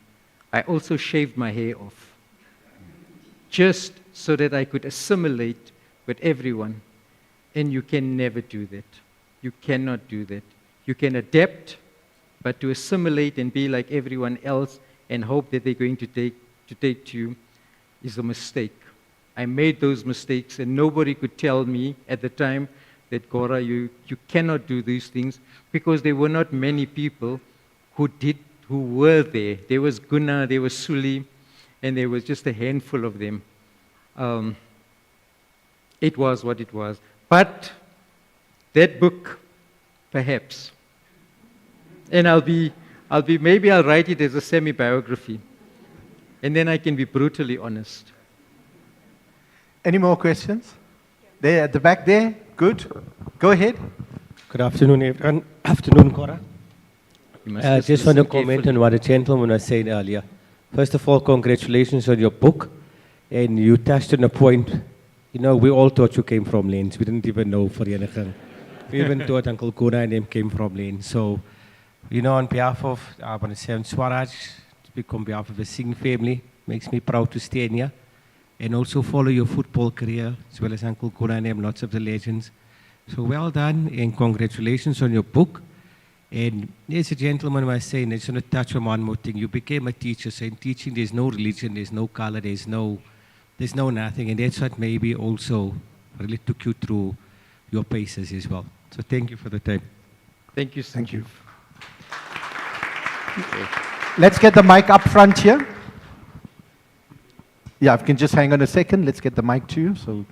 S3: I also shaved my hair off, just so that I could assimilate with everyone. And you can never do that. You cannot do that. You can adapt, but to assimilate and be like everyone else and hope that they're going to take to you is a mistake. I made those mistakes, and nobody could tell me at the time that, Gora, you cannot do these things, because there were not many people who were there. There was Gunnar, there was Suli, and there was just a handful of them. It was what it was. But that book, perhaps, and maybe I'll write it as a semi-biography, and then I can be brutally honest.
S4: Any more questions? There at the back there. Good. Go ahead.
S10: Good afternoon, everyone. Afternoon, Gora. I just want to comment on what the gentleman was saying earlier. First of all, congratulations on your book. And you touched on a point. You know, we all thought you came from Lens. We didn't even know Vereeniging. We even thought Uncle Gora and him came from Lens. So, you know, on behalf of, I want to say on Swaraj, speak on behalf of the Singh family, makes me proud to stay in here. And also follow your football career, as well as Uncle Gora and him, lots of the legends. So well done, and congratulations on your book. And as a gentleman was saying, I just want to touch on one more thing. You became a teacher, so in teaching there's no religion, there's no color, there's no nothing. And that's what maybe also really took you through your paces as well. So thank you for the time.
S3: Thank you.
S4: Thank you. Let's get the mic up front here. Yeah, if you can just hang on a second, let's get the mic to you. So.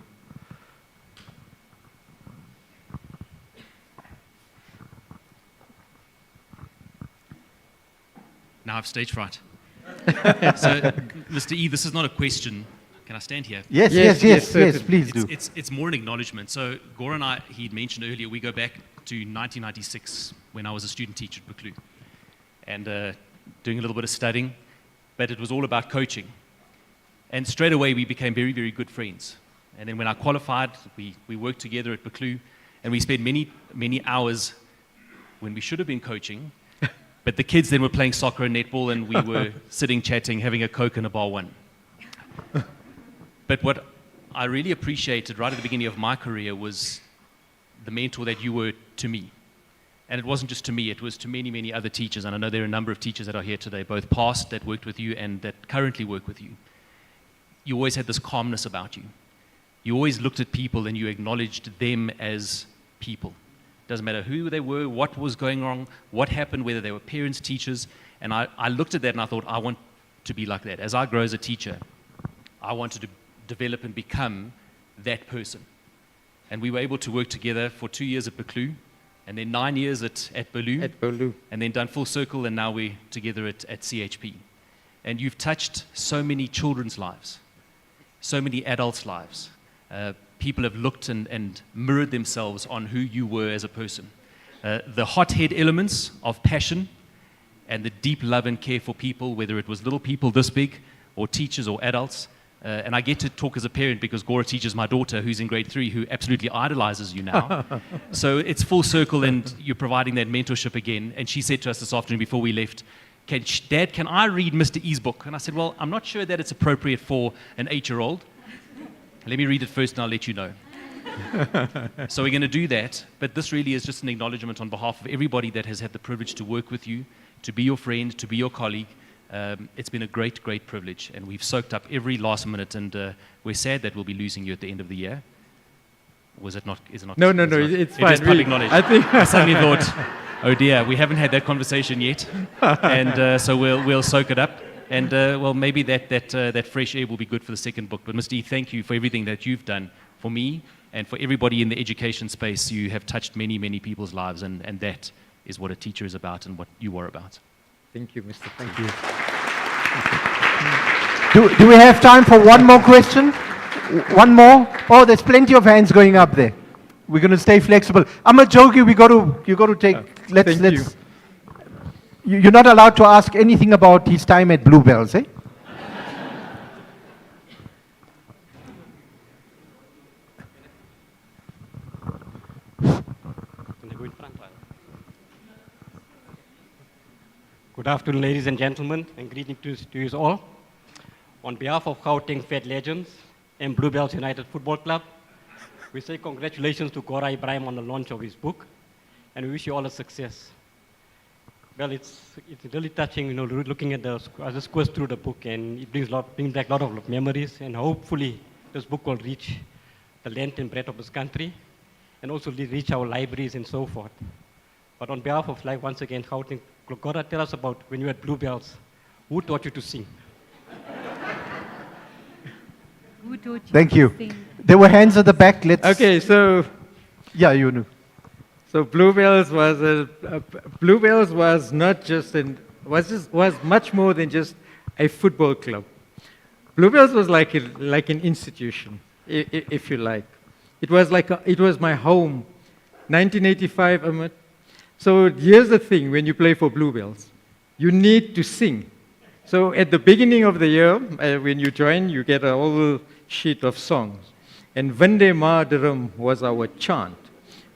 S11: Now I've stage fright. So, Mr. E, this is not a question. Can I stand here?
S4: Yes, please do.
S11: It's more an acknowledgement. So, Gora and I, he'd mentioned earlier, we go back to 1996 when I was a student teacher at Buccleuch and doing a little bit of studying, but it was all about coaching. And straight away, we became very, very good friends. And then when I qualified, we worked together at Buccleuch, and we spent many, many hours when we should have been coaching, but the kids then were playing soccer and netball, and we were sitting, chatting, having a Coke and a bar one. But what I really appreciated right at the beginning of my career was the mentor that you were to me. And it wasn't just to me, it was to many, many other teachers. And I know there are a number of teachers that are here today, both past that worked with you and that currently work with you. You always had this calmness about you. You always looked at people and you acknowledged them as people. Doesn't matter who they were, what was going wrong, what happened, whether they were parents, teachers. And I looked at that and I thought, I want to be like that. As I grow as a teacher, I wanted to develop and become that person. And we were able to work together for 2 years at Buccleuch, and then 9 years at Bolu, and then done full circle, and now we're together at CHP. And you've touched so many children's lives, so many adults' lives. People have looked and mirrored themselves on who you were as a person. The hothead elements of passion and the deep love and care for people, whether it was little people this big or teachers or adults. And I get to talk as a parent because Gora teaches my daughter, who's in grade 3, who absolutely idolizes you now. So it's full circle, and you're providing that mentorship again. And she said to us this afternoon before we left, Dad, can I read Mr. E's book? And I said, well, I'm not sure that it's appropriate for an 8-year-old. Let me read it first and I'll let you know. So we're going to do that. But this really is just an acknowledgement on behalf of everybody that has had the privilege to work with you, to be your friend, to be your colleague. It's been a great, great privilege, and we've soaked up every last minute, and we're sad that we'll be losing you at the end of the year. Was it not? Is it not?
S3: No,
S11: It
S3: it's fine.
S11: is public knowledge.
S3: I think
S11: I suddenly thought, oh dear, we haven't had that conversation yet, and so we'll soak it up, and well, maybe that fresh air will be good for the second book. But Mr. E, thank you for everything that you've done for me and for everybody in the education space. You have touched many, many people's lives, and that is what a teacher is about and what you are about.
S3: Thank you, Mr.
S4: Thank you. Do we have time for one more question? One more? Oh, there's plenty of hands going up there. We're going to stay flexible. I'm a joke. You got to take. Let's. You're not allowed to ask anything about his time at Bluebells, eh?
S12: Good afternoon, ladies and gentlemen, and greetings to you all. On behalf of Gauteng Fed Legends and Bluebells United Football Club, we say congratulations to Gora Ibrahim on the launch of his book, and we wish you all a success. Well, it's really touching, you know, looking at I just goes through the book, and it brings back a lot of memories, and hopefully this book will reach the length and breadth of this country, and also reach our libraries and so forth. But on behalf of, like, once again, Gauteng, Gora, tell us about when you were at Bluebells, who taught you to sing?
S8: Who taught you
S4: Thank
S8: to
S4: you.
S8: sing?
S4: There were hands at the back.
S3: Okay, so
S4: yeah, you know.
S3: So Bluebells was not just was much more than just a football club. Bluebells was like an institution, if you like. It was my home. 1985, Ahmed. So here's the thing: when you play for Bluebells, you need to sing. So at the beginning of the year, when you join, you get a whole sheet of songs. And Vande Mataram was our chant.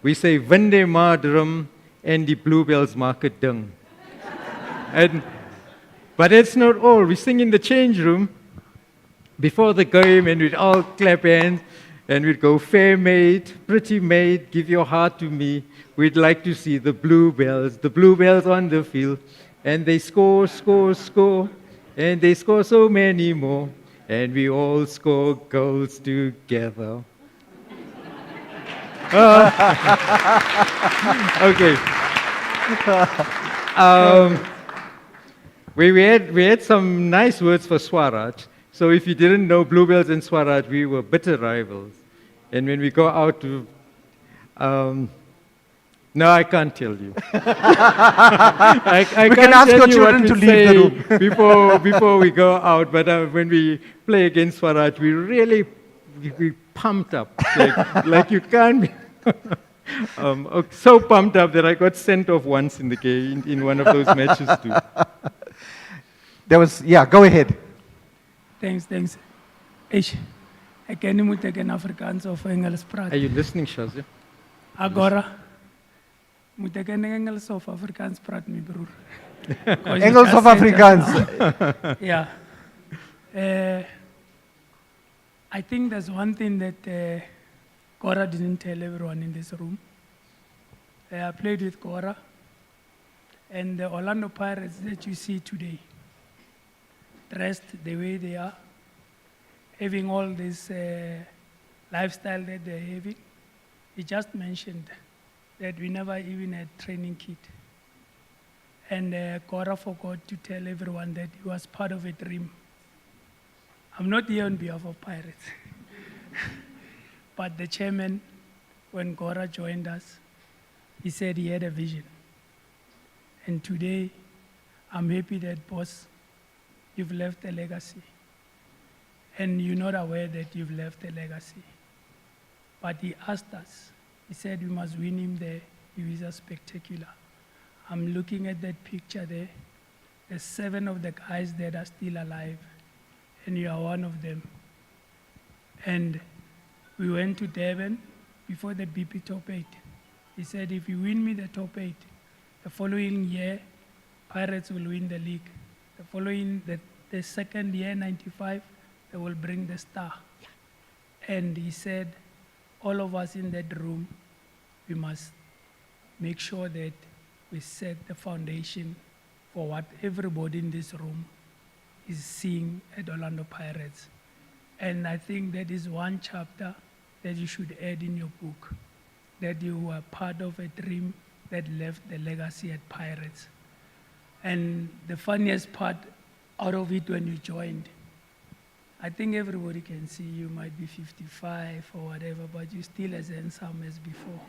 S3: We say Vande Mataram and the Bluebells market dung. But it's not all. We sing in the change room before the game, and we'd all clap hands, and we'd go, fair maid, pretty maid, give your heart to me. We'd like to see the Bluebells on the field. And they score, score, score, and they score so many more. And we all score goals together. Okay. We had some nice words for Swaraj. So if you didn't know Bluebells and Swaraj, we were bitter rivals. And when we go out to... no, I can't tell you. I
S4: We
S3: can't
S4: can ask
S3: tell
S4: your
S3: you what
S4: children
S3: we
S4: to leave the
S3: say
S4: room.
S3: before we go out. But when we play against Swaraj, we pumped up. Like you can't be... so pumped up that I got sent off once in the game, in one of those matches too.
S4: Go ahead.
S13: Thanks. Ek ken nie moet ek in Afrikaans of Engels praat.
S3: Are you listening, Shazia?
S13: Agora moet ek in Engels of Afrikaans praat, my broer.
S4: Engels of Afrikaans?
S13: Yeah. I think there's one thing that Gora didn't tell everyone in this room. I played with Gora, and the Orlando Pirates that you see today, dressed the way they are, having all this lifestyle that they're having. He just mentioned that we never even had training kit. And Gora forgot to tell everyone that he was part of a dream. I'm not here on behalf of Pirates. But the chairman, when Gora joined us, he said he had a vision. And today, I'm happy that, boss, you've left a legacy. And you're not aware that you've left a legacy. But he asked us, he said we must win him there. He was a spectacular. I'm looking at that picture there. There's 7 of the guys that are still alive, and you are one of them. And we went to Durban before the BP top 8. He said, if you win me the top 8, the following year, Pirates will win the league. The following, the second year, 95, they will bring the star. And he said, all of us in that room, we must make sure that we set the foundation for what everybody in this room is seeing at Orlando Pirates. And I think that is one chapter that you should add in your book, that you were part of a dream that left the legacy at Pirates. And the funniest part out of it when you joined, I think everybody can see you might be 55 or whatever, but you're still as handsome as before.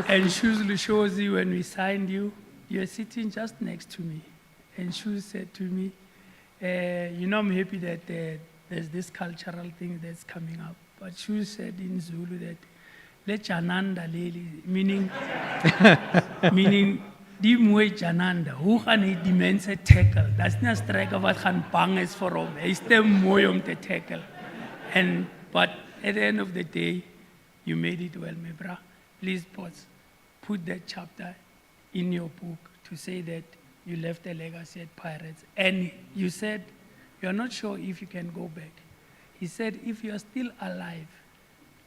S13: And Shuzlu shows you when we signed you, you're sitting just next to me. And Shuz said to me, you know, I'm happy that there's this cultural thing that's coming up. But Shuz said in Zulu that, let Jananda leli, meaning, die mooi Jananda, hoe gaan hy die mense tackle? That's nie 'n striker wat gaan bang is vir hom. Hy's te mooi om te tackle. But at the end of the day, you made it well, my bra. Please put that chapter in your book to say that you left a legacy at Pirates. And you said you're not sure if you can go back. He said if you're still alive,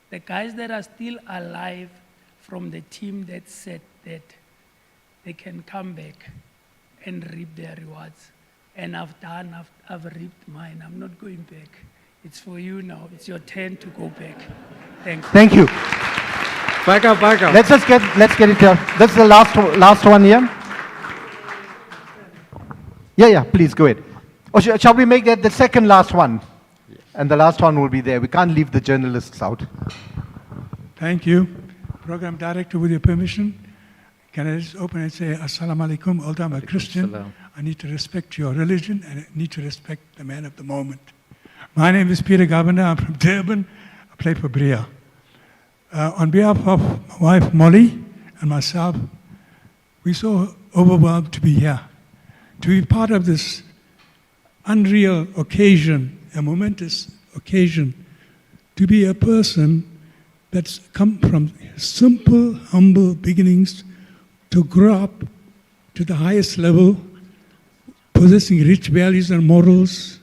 S13: the guys that are still alive from the team that said that, they can come back and reap their rewards. And I've reaped mine. I'm not going back. It's for you now. It's your turn to go back. Thank you.
S4: Thank you.
S3: Back up.
S4: Let's get it here. This is the last one here. Yeah, please go ahead. Or shall we make that the second last one? Yes. And the last one will be there. We can't leave the journalists out.
S14: Thank you. Program Director, with your permission, can I just open and say, Assalamu alaikum, although I'm a Christian, I need to respect your religion and I need to respect the man of the moment. My name is Peter Gabanda, I'm from Durban, I play for Bria. On behalf of my wife Molly and myself, we're so overwhelmed to be here, to be part of this unreal occasion, a momentous occasion, to be a person that's come from simple, humble beginnings to grow up to the highest level, possessing rich values and morals,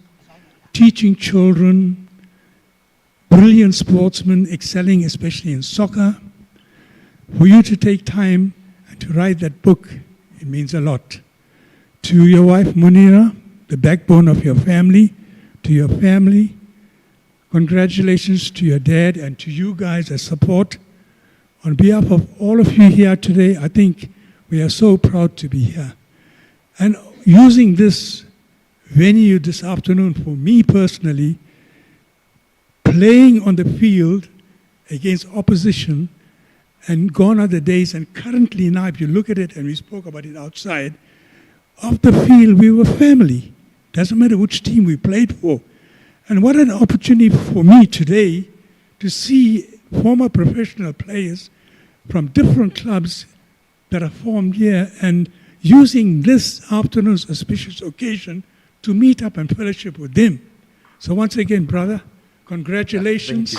S14: teaching children, brilliant sportsmen, excelling especially in soccer. For you to take time and to write that book, it means a lot. To your wife Munira, the backbone of your family, to your family, congratulations to your dad and to you guys as support. On behalf of all of you here today, I think we are so proud to be here. And using this venue this afternoon for me personally, playing on the field against opposition, and gone are the days, and currently now if you look at it, and we spoke about it outside, off the field we were family. Doesn't matter which team we played for. And what an opportunity for me today to see former professional players from different clubs that are formed here and using this afternoon's auspicious occasion to meet up and fellowship with them. So once again, brother, congratulations.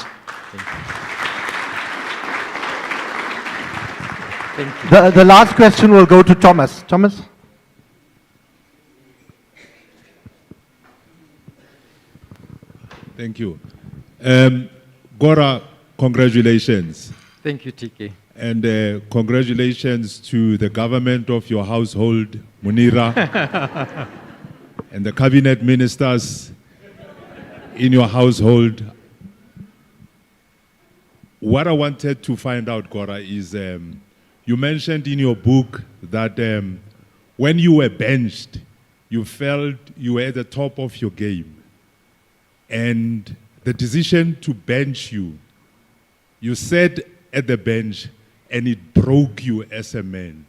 S4: Thank you. The last question will go to Thomas. Thomas?
S15: Thank you. Gora, congratulations.
S3: Thank you, TK.
S15: And congratulations to the government of your household, Munira, and the cabinet ministers in your household. What I wanted to find out, Gora, is you mentioned in your book that when you were benched, you felt you were at the top of your game. And the decision to bench you, you sat at the bench and it broke you as a man,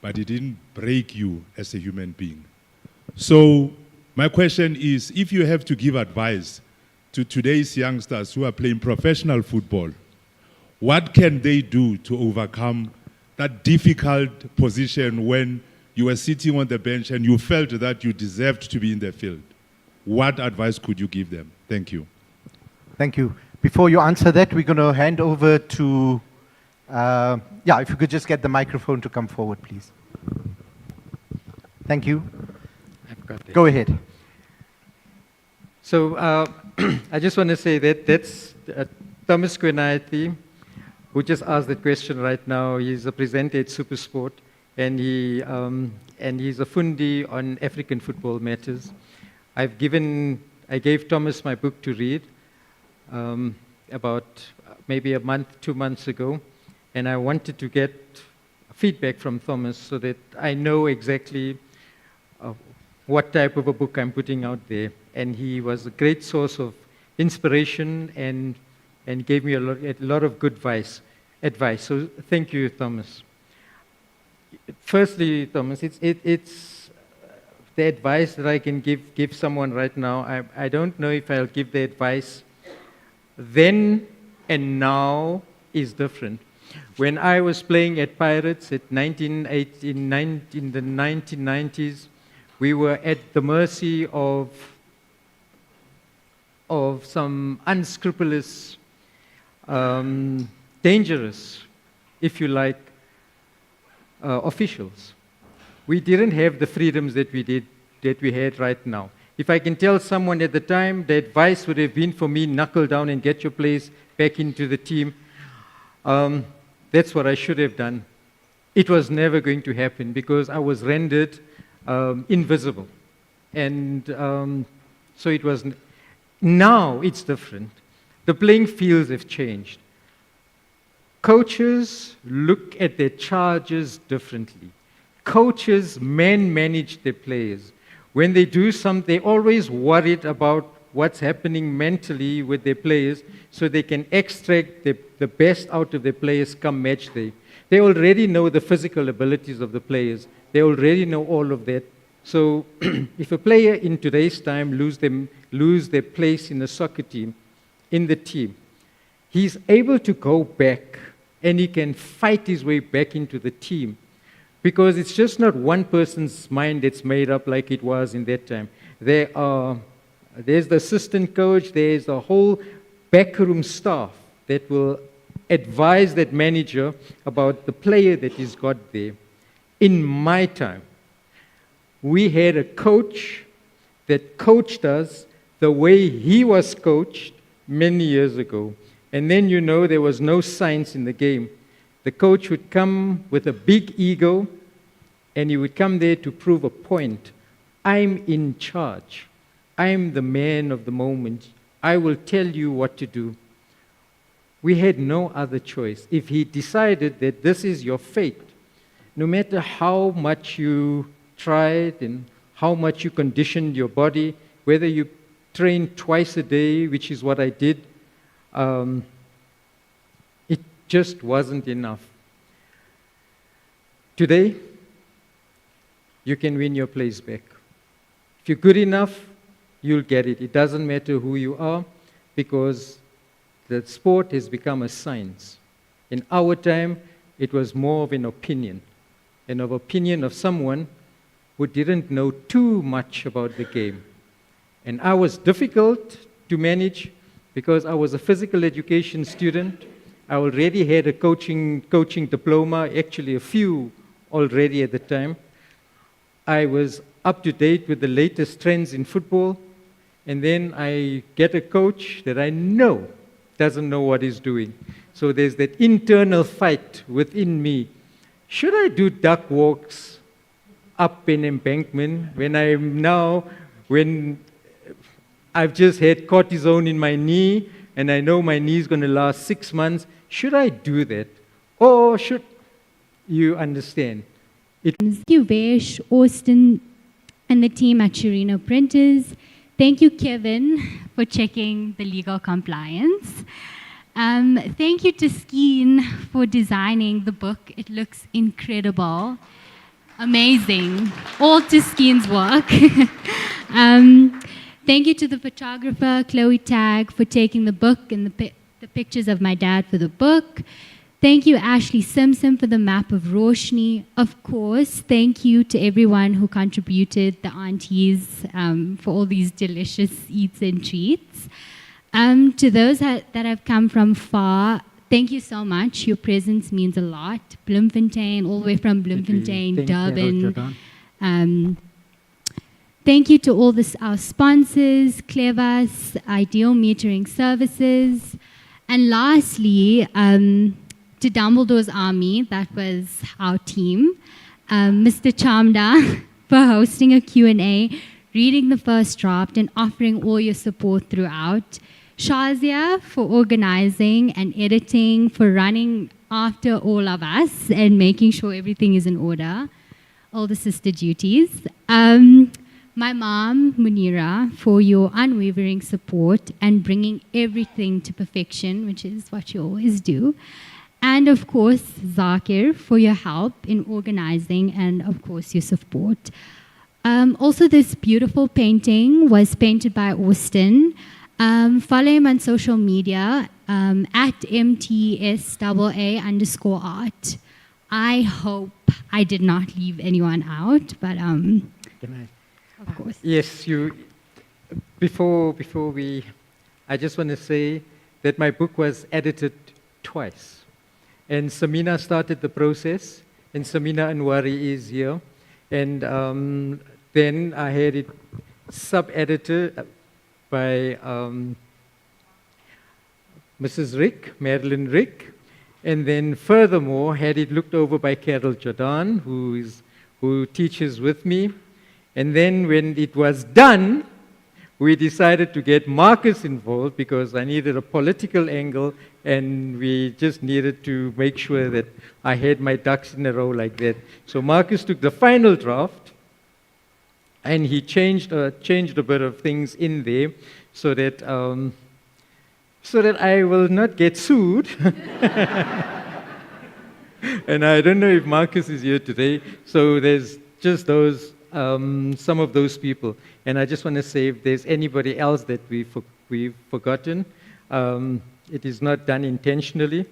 S15: but it didn't break you as a human being. So my question is, if you have to give advice to today's youngsters who are playing professional football, what can they do to overcome that difficult position when you were sitting on the bench and you felt that you deserved to be in the field? What advice could you give them? Thank you.
S4: Thank you. Before you answer that, we're going to hand over to, if you could just get the microphone to come forward, please. Thank you.
S3: I've got it.
S4: Go ahead.
S3: So I just want to say that that's Thomas Kwenaiti, who just asked that question right now. He's a presenter at SuperSport. and he's a fundi on African football matters. I gave Thomas my book to read about maybe a month, 2 months ago, and I wanted to get feedback from Thomas so that I know exactly what type of a book I'm putting out there. And he was a great source of inspiration and gave me a lot of good advice. So thank you, Thomas. Firstly, Thomas, it's the advice that I can give someone right now. I don't know if I'll give the advice then and now is different. When I was playing at Pirates in the 1990s, we were at the mercy of some unscrupulous, dangerous, if you like, officials. We didn't have the freedoms that we had right now. If I can tell someone at the time, the advice would have been for me, knuckle down and get your place back into the team. That's what I should have done. It was never going to happen because I was rendered invisible. And so it was. Now it's different. The playing fields have changed. Coaches look at their charges differently. Coaches manage their players. When they do something, they're always worried about what's happening mentally with their players so they can extract the best out of their players come match day. They already know the physical abilities of the players. They already know all of that. So if a player in today's time lose their place in the soccer team, in the team, he's able to go back and he can fight his way back into the team. Because it's just not one person's mind that's made up like it was in that time. There's the assistant coach, there's the whole backroom staff that will advise that manager about the player that he's got there. In my time, we had a coach that coached us the way he was coached many years ago. And then there was no science in the game. The coach would come with a big ego, and he would come there to prove a point. I'm in charge. I'm the man of the moment. I will tell you what to do. We had no other choice. If he decided that this is your fate, no matter how much you tried and how much you conditioned your body, whether you trained twice a day, which is what I did, it just wasn't enough. Today, you can win your place back. If you're good enough, you'll get it. It doesn't matter who you are, because the sport has become a science. In our time, it was more of an opinion of someone who didn't know too much about the game. And I was difficult to manage because I was a physical education student. I already had a coaching diploma, actually a few already at the time. I was up to date with the latest trends in football, and then I get a coach that I know doesn't know what he's doing. So there's that internal fight within me. Should I do duck walks up an embankment when I've just had cortisone in my knee and I know my knee is going to last 6 months? Should I do that? Or should you understand?
S16: Thank you, Vesh, Austin, and the team at Chirino Printers. Thank you, Kevin, for checking the legal compliance. Thank you to Skeen for designing the book. It looks incredible. Amazing. All to Skeen's work. Thank you to the photographer, Chloe Tag, for taking the book and the pictures of my dad for the book. Thank you, Ashley Simpson, for the map of Roshni. Of course, thank you to everyone who contributed, the aunties, for all these delicious eats and treats. To those that have come from far, thank you so much. Your presence means a lot. Bloemfontein, all the way from Bloemfontein, Durban. Thank you to all our sponsors, Clevas, Ideal Metering Services. And lastly, to Dumbledore's Army, that was our team. Mr. Chamda for hosting a Q&A, reading the first draft and offering all your support throughout. Shazia for organizing and editing, for running after all of us and making sure everything is in order, all the sister duties. My mom, Munira, for your unwavering support and bringing everything to perfection, which is what you always do. And of course, Zakir, for your help in organizing and of course your support. Also, this beautiful painting was painted by Austin. Follow him on social media at MTSAA_art. I hope I did not leave anyone out, but
S3: Can I?
S16: Of course.
S3: Yes, before I just want to say that my book was edited twice. And Samina started the process, and Samina Anwari is here. And then I had it sub-edited by Mrs. Rick, Marilyn Rick. And then furthermore, had it looked over by Carol Jordan, who teaches with me. And then when it was done, we decided to get Marcus involved because I needed a political angle and we just needed to make sure that I had my ducks in a row like that. So Marcus took the final draft and he changed a bit of things in there so that I will not get sued. And I don't know if Marcus is here today, so there's just those some of those people. And I just want to say, if there's anybody else that we've forgotten, it is not done intentionally.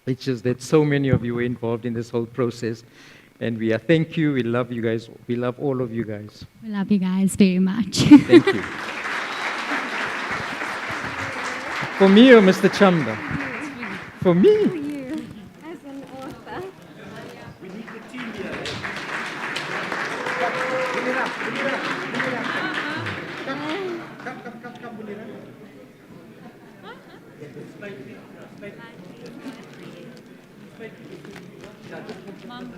S3: It's just that so many of you were involved in this whole process. And thank you, we love you guys, we love all of you guys.
S16: We love you guys very much.
S3: Thank you. For me or Mr. Chamda? For me.
S2: As an author.
S4: We need the team here. Come, Munira.
S2: Mom.